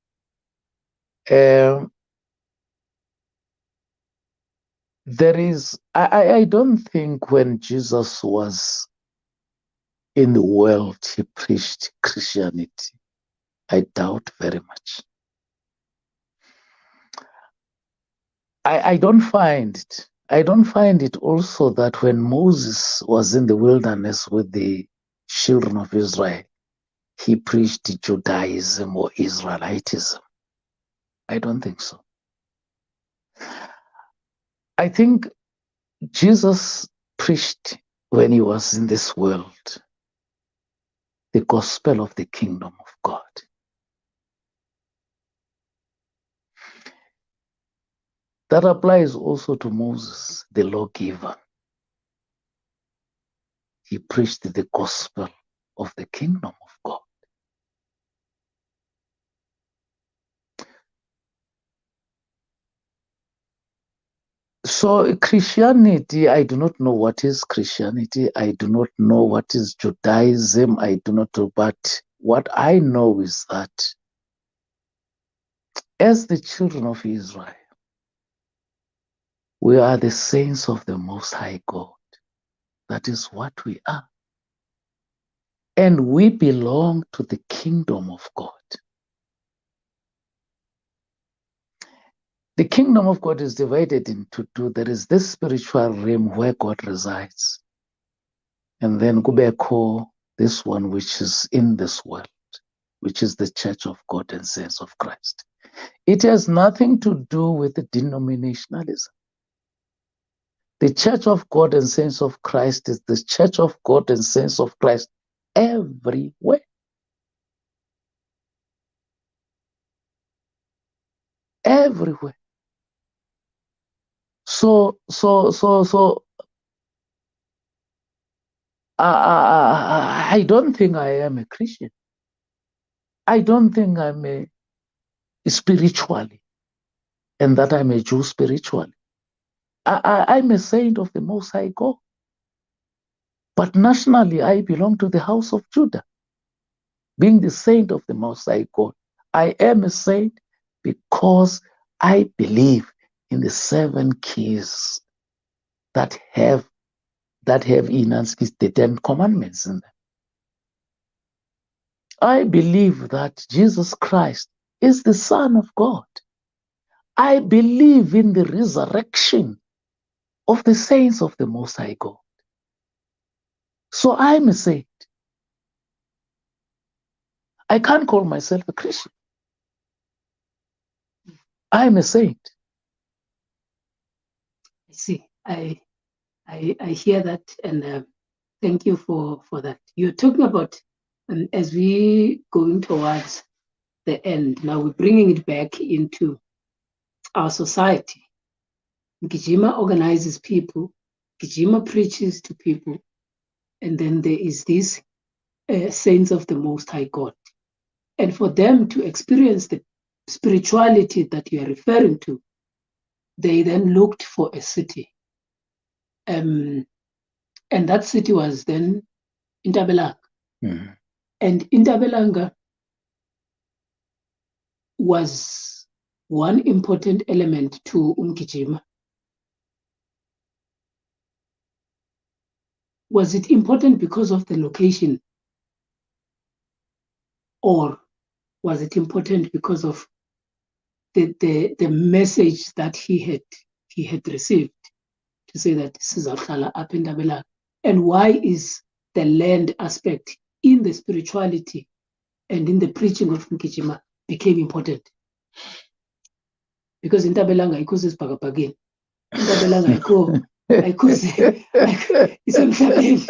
There is, I don't think when Jesus was in the world, he preached Christianity. I doubt very much. I don't find it. I don't find it also that when Moses was in the wilderness with the children of Israel, he preached Judaism or Israelitism. I don't think so. I think Jesus preached when he was in this world the gospel of the kingdom of God. That applies also to Moses, the lawgiver. He preached the gospel of the kingdom of God. So Christianity, I do not know what is Christianity. I do not know what is Judaism. I do not know, but what I know is that as the children of Israel, we are the saints of the Most High God. That is what we are. And we belong to the kingdom of God. The kingdom of God is divided into two. There is this spiritual realm where God resides. And then kubeko, this one which is in this world, which is the church of God and saints of Christ. It has nothing to do with the denominationalism. The church of God and saints of Christ is the church of God and saints of Christ everywhere. Everywhere. So I don't think I am a Christian. I don't think I'm a spiritually, and that I'm a Jew spiritually. I'm a saint of the Most High God. But nationally, I belong to the house of Judah, being the saint of the Most High God. I am a saint because I believe in the 7 keys that have in us is the 10 commandments in them. I believe that Jesus Christ is the Son of God. I believe in the resurrection of the saints of the Most High God. So I'm a saint. I can't call myself a Christian. I'm a saint.
I see. I hear that, and thank you for that. You're talking about as we going towards the end. Now we're bringing it back into our society. Mgijima organizes people. Mgijima preaches to people, and then there is these saints of the Most High God. And for them to experience the spirituality that you are referring to, they then looked for a city. And that city was then Intabelanga.
Mm-hmm.
And Intabelanga was one important element to Mgijima. Was it important because of the location? Or was it important because of the message that he had received to say that this is Akhala up in Intabelanga? And why is the land aspect in the spirituality and in the preaching of Mgijima became important? Because Intabelanga ikuze sibhakabhakeni. Intabelanga ayikho isemhlabeni.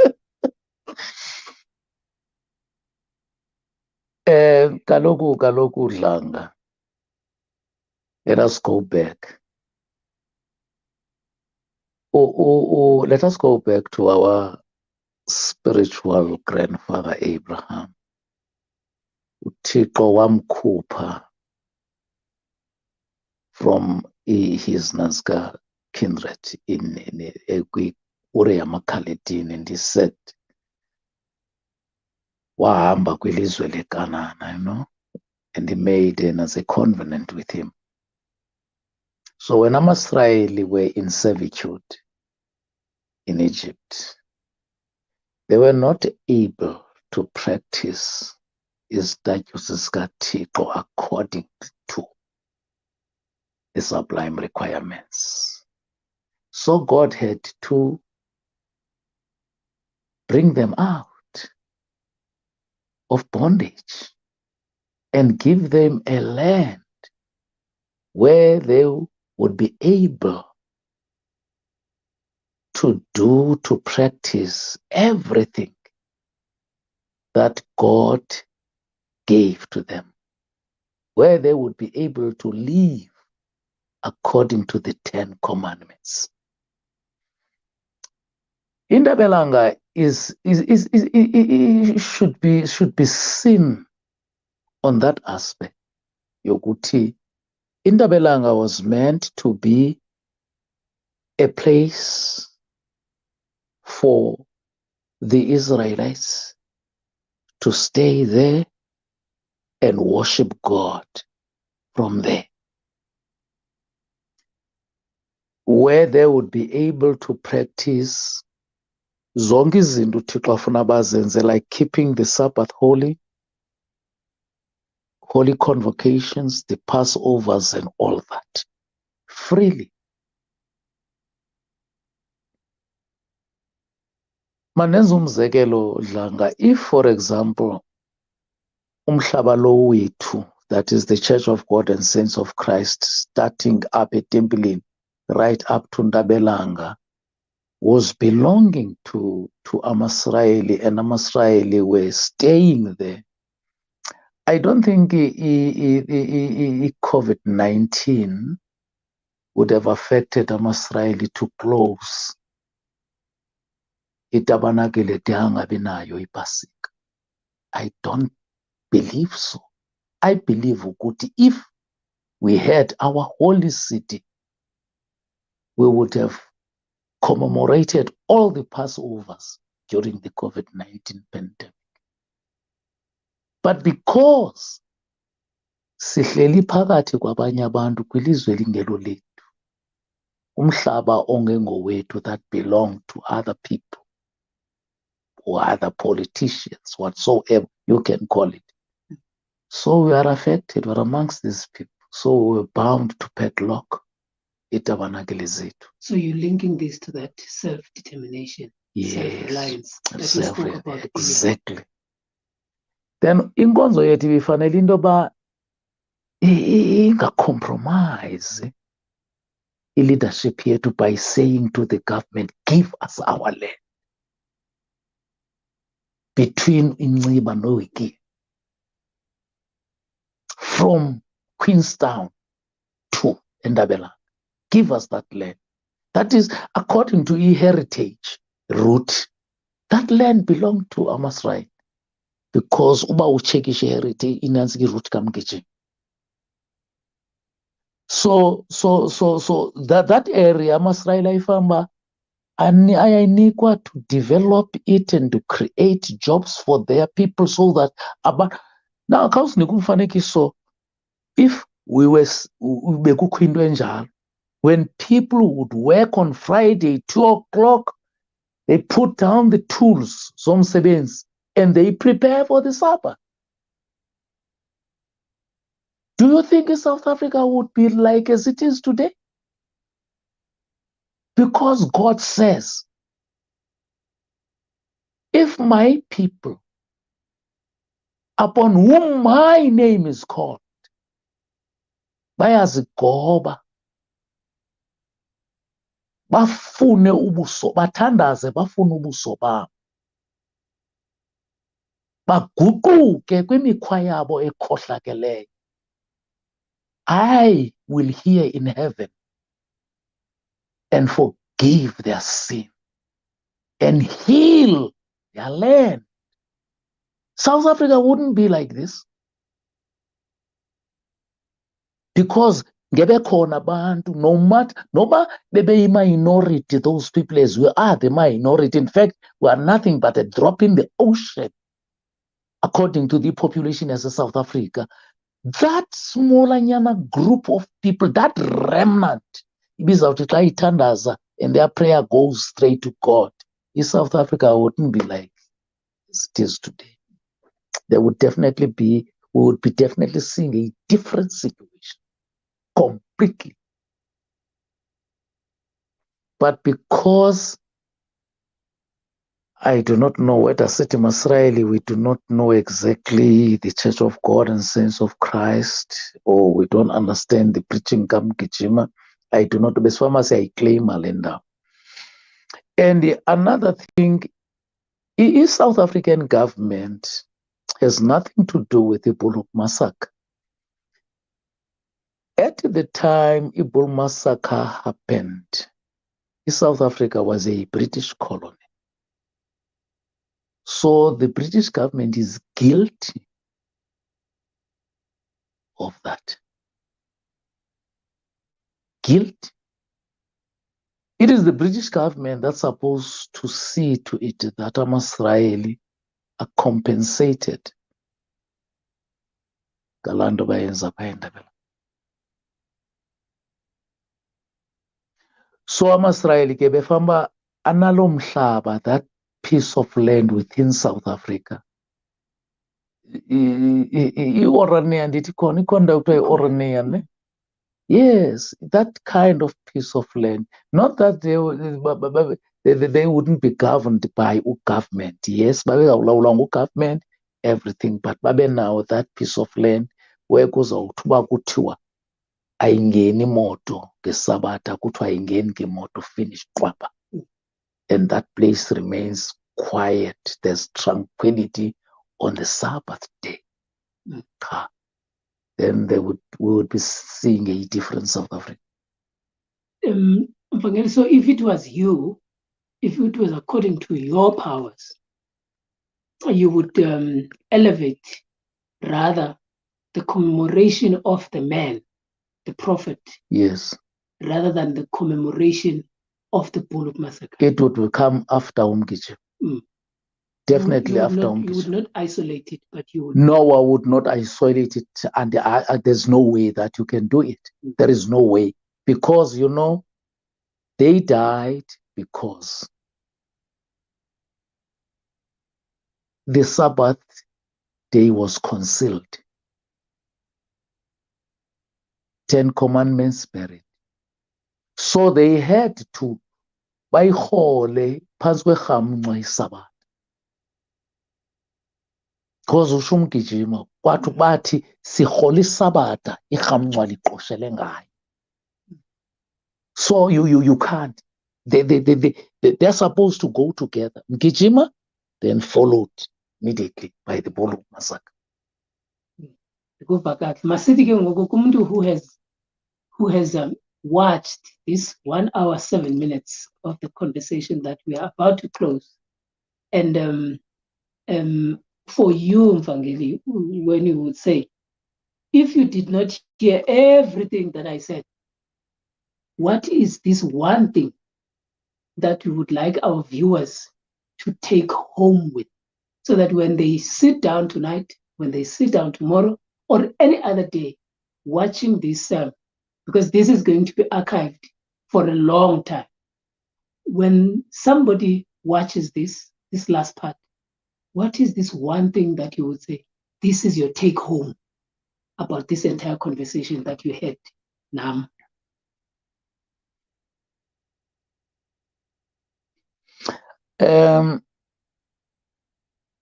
Kaloku Dlanga. Let us go back. Let us go back to our spiritual grandfather Abraham. uThixo wamkhupha from his Nazca kindred in Ure yamaKhalidini, and he said, wahamba kwilizwe leKanana, you know, and he made a covenant with him. So when AmaSirayeli were in servitude in Egypt, they were not able to practice izitatuses kaThixo according to the sublime requirements. So God had to bring them out of bondage and give them a land where they would be able to practice everything that God gave to them, where they would be able to live according to the 10 commandments. Indabelanga should be seen on that aspect. Yokuti, Indabelanga was meant to be a place for the Israelites to stay there and worship God from there, where they would be able to practice zonke izinto uThixo afuna bazenze, like keeping the Sabbath holy, holy convocations, the Passovers and all that, freely. Manenza umzekelo Dlanga, if for example umhlaba lo wethu, that is the Church of God and Saints of Christ, starting up at Templin right up to Ndabelanga, was belonging to AmaSirayeli, and AmaSirayeli were staying there, I don't think COVID-19 would have affected AmaSirayeli to close itabanakele angabi nayo iPasika. I don't believe so. I believe ukuthi if we had our holy city, we would have commemorated all the Passovers during the COVID-19 pandemic. But because sihleli phakathi kwabanye abantu kwilizwe elingelo lethu, umhlaba ongengowethu, that belong to other people or other politicians, whatsoever you can call it. So we are affected, we're amongst these people. So we're bound to padlock itabanakele zethu.
So you're linking this to that self-determination,
yes,
self-reliance that you spoke about.
Exactly. Then inkonzo yethu bifanele into ba ingacompromise leadership yethu by saying to the government, give us our land between Inciba noWiki, from Queenstown to Ndabelanga. Give us that land. That is according to heritage route. That land belonged to AmaSirayeli, because uba uchekishe heritage inansi route kamgijima. So that area AmaSirayeli ayifamba ayanikwa to develop it and to create jobs for their people, so that now so if we were when people would work on Friday 2:00, they put down the tools, zomsebenzi, and they prepare for the Sabbath. Do you think South Africa would be like as it is today? Because God says, if my people, upon whom my name is called, bayazigoba, bafune ubuso, bathandaze bafune ubuso babo, baguquke kwimikhwa yabo ekhohlakeleyo, I will hear in heaven and forgive their sin and heal their land. South Africa wouldn't be like this, because ngebekhona abantu, no matter noba bebe minority, those people, as we are the minority. In fact, we are nothing but a drop in the ocean according to the population as a South Africa. That smaller group of people, that remnant, and their prayer goes straight to God. In South Africa wouldn't be like as it is today. There would definitely be, we would be definitely seeing a different situation completely. But because I do not know whether at AmaSirayeli we do not know exactly the Church of God and Saints of Christ, or we don't understand the preaching Mgijima. I do not know. As far as I claim Alenda. And another thing is South African government has nothing to do with the Bulhoek Massacre. At the time Bulhoek Massacre happened, South Africa was a British colony. So the British government is guilty of that. Guilt. It is the British government that's supposed to see to it that AmaSirayeli are compensated. Galando bayenza payendabela. So AmaSirayeli ke befamba analo mhlaba, that piece of land within South Africa. I-Orania ndithi khona ikhona kuthiwa i-Orania ne? Yes, that kind of piece of land. Not that they wouldn't be governed by government. Yes, government, everything, but now that piece of land where kuzawuthi kuthiwa ayingeni moto ngeSabatha, kuthiwa ayingeni ngemoto, finished qwaba. And that place remains quiet. There's tranquility on the Sabbath day. Then we would be seeing a different South Africa.
So if it was you, if it was according to your powers, you would elevate rather the commemoration of the man, the prophet.
Yes.
Rather than the commemoration of the Bulhoek Massacre.
It would come after Mgijima. Definitely after Mgijima.
You would not isolate it, but you would.
No, I would not isolate it. And there's no way that you can do it. There is no way. Because, they died because the Sabbath day was concealed. 10 Commandments buried. So they had to bayihole phansi kwerhamncwa iSabbath. Because usho uMgijima kwathi bathi sihola iSabatha irhamncwa liqoshele ngayo. So you can't. They're supposed to go together. Mgijima then followed immediately by the Bulhoek Massacre.
Go back at Masidi umuntu who has watched this 1 hour 7 minutes of the conversation that we are about to close, and for you, Mvangeli, when you would say, if you did not hear everything that I said, what is this one thing that you would like our viewers to take home with, so that when they sit down tonight, when they sit down tomorrow, or any other day, watching this, because this is going to be archived for a long time. When somebody watches this last part, what is this one thing that you would say, this is your take home about this entire conversation that you had, Nam?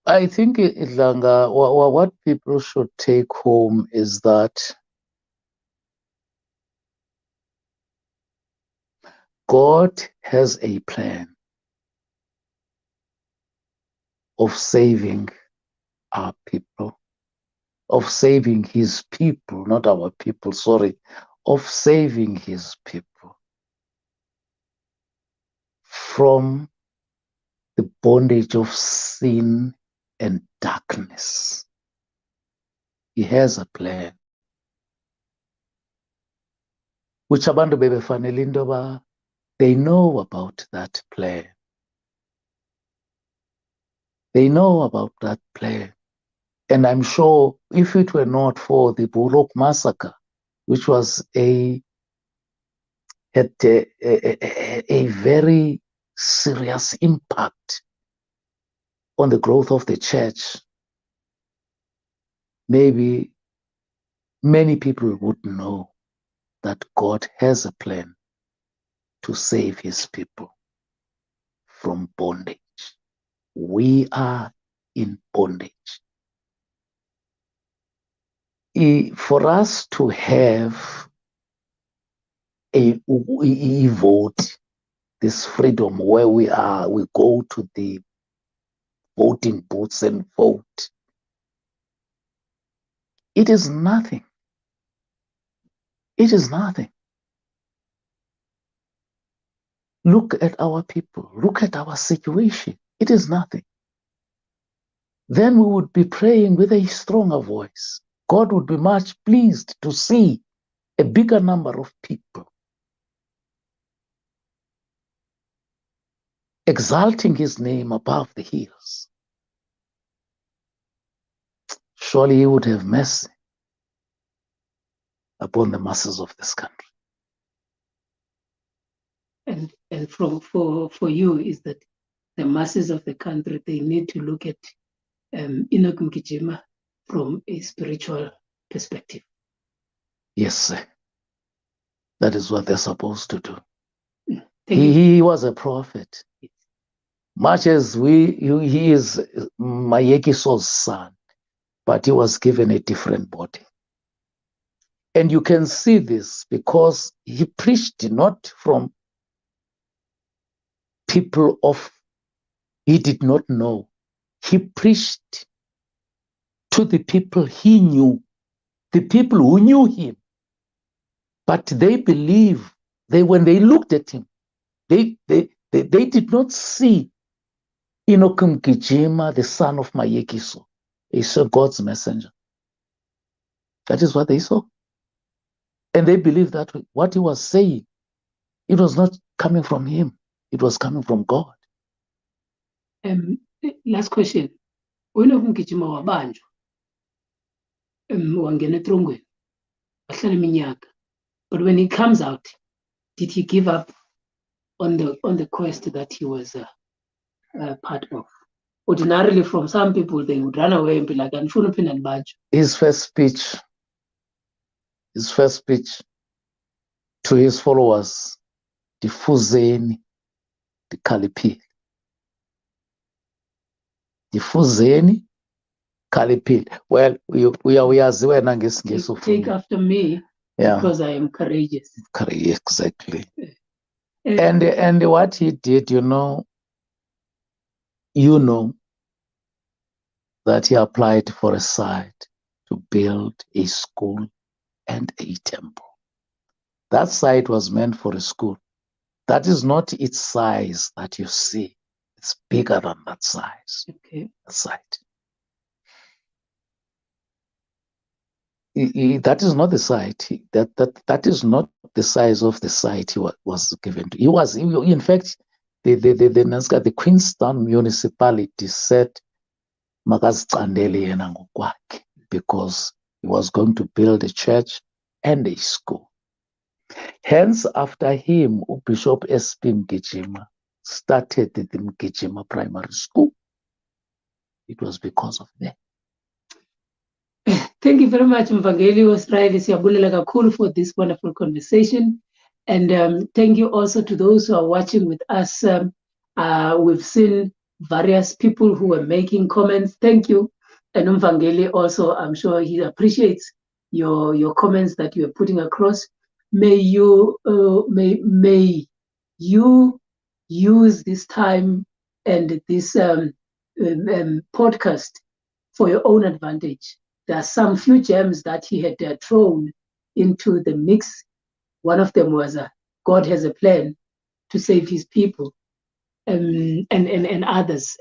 I think, Idlanga, what people should take home is that God has a plan of saving our people, of saving his people, not our people, sorry, of saving his people from the bondage of sin and darkness. He has a plan. Which abantu bebefanele into yoba they know about that plan. They know about that plan. And I'm sure if it were not for the Bulhoek Massacre, which had a very serious impact on the growth of the church, maybe many people would know that God has a plan to save his people from bondage. we are in bondage. For us to have a vote, this freedom where we go to the voting booths and vote, it is nothing. It is nothing. Look at our people. Look at our situation. It is nothing. Then we would be praying with a stronger voice. God would be much pleased to see a bigger number of people exalting his name above the hills. Surely he would have mercy upon the masses of this country.
And for you is that the masses of the country, they need to look at Enoch Mgijima from a spiritual perspective.
Yes, sir. That is what they're supposed to do.
He
was a prophet. Much as he is Mayekiso's son, but he was given a different body. And you can see this because he preached not from people he did not know. He preached to the people he knew, the people who knew him. But they believe, when they looked at him, they did not see Enoch Mgijima, the son of Mayekiso. They saw God's messenger. That is what they saw. And they believed that what he was saying, it was not coming from him. It was coming from God.
Last question. Enoch Mgijima wabanjwa. Wangena etrongweni. Wahlala iminyaka. But when he comes out, did he give up on the quest that he was part of? Ordinarily, from some people, they would run away and be like,
his first speech to his followers, Difuzeni, the Kalipili. Difuzeni, Kalipili. Well, we are
take after me, because I am courageous.
Exactly. And what he did, you know that he applied for a site to build a school and a temple. That site was meant for a school. That is not its size that you see. It's bigger than that size.
Okay.
The site. That is not the site. That is not the size of the site he was given to. In fact, the Queenstown municipality said because he was going to build a church and a school. Hence, after him, Bishop S.P. Mgijima started the Mgijima Primary School. It was because of that.
Thank you very much, Mvangeli Australia Siyabulela kakhulu for this wonderful conversation. And thank you also to those who are watching with us. We've seen various people who were making comments. Thank you. And Mvangeli also, I'm sure he appreciates your comments that you are putting across. May you use this time and this podcast for your own advantage. There are some few gems that he had thrown into the mix. One of them was God has a plan to save his people, and others.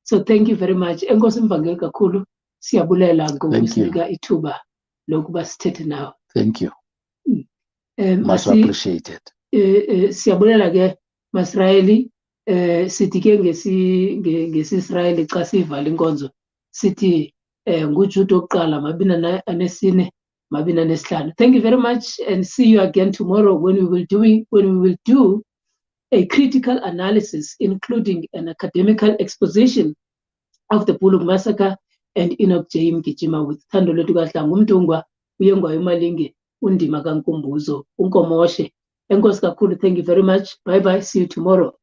So thank you very much. Enkosi Mvangeli kakhulu siyabulela ngokusinika ithuba lokuba sithethe nawe.
Thank you. Much appreciated.
Siyabulela ke AmaSirayeli, sithi ke ngesi-Israyeli xa sivala inkonzo sithi nguJuda oqala mabini anesine mabini anesihlanu. Thank you very much, and see you again tomorrow when we will do a critical analysis, including an academical exposition of the Bulhoek Massacre and Enoch Mgijima with Thando Lethu kaHlangu uMntungwa uYengwayo Malinge undima kaNkumbuzo uNkomoshe. Enkosi kakhulu, thank you very much. Bye bye, see you tomorrow.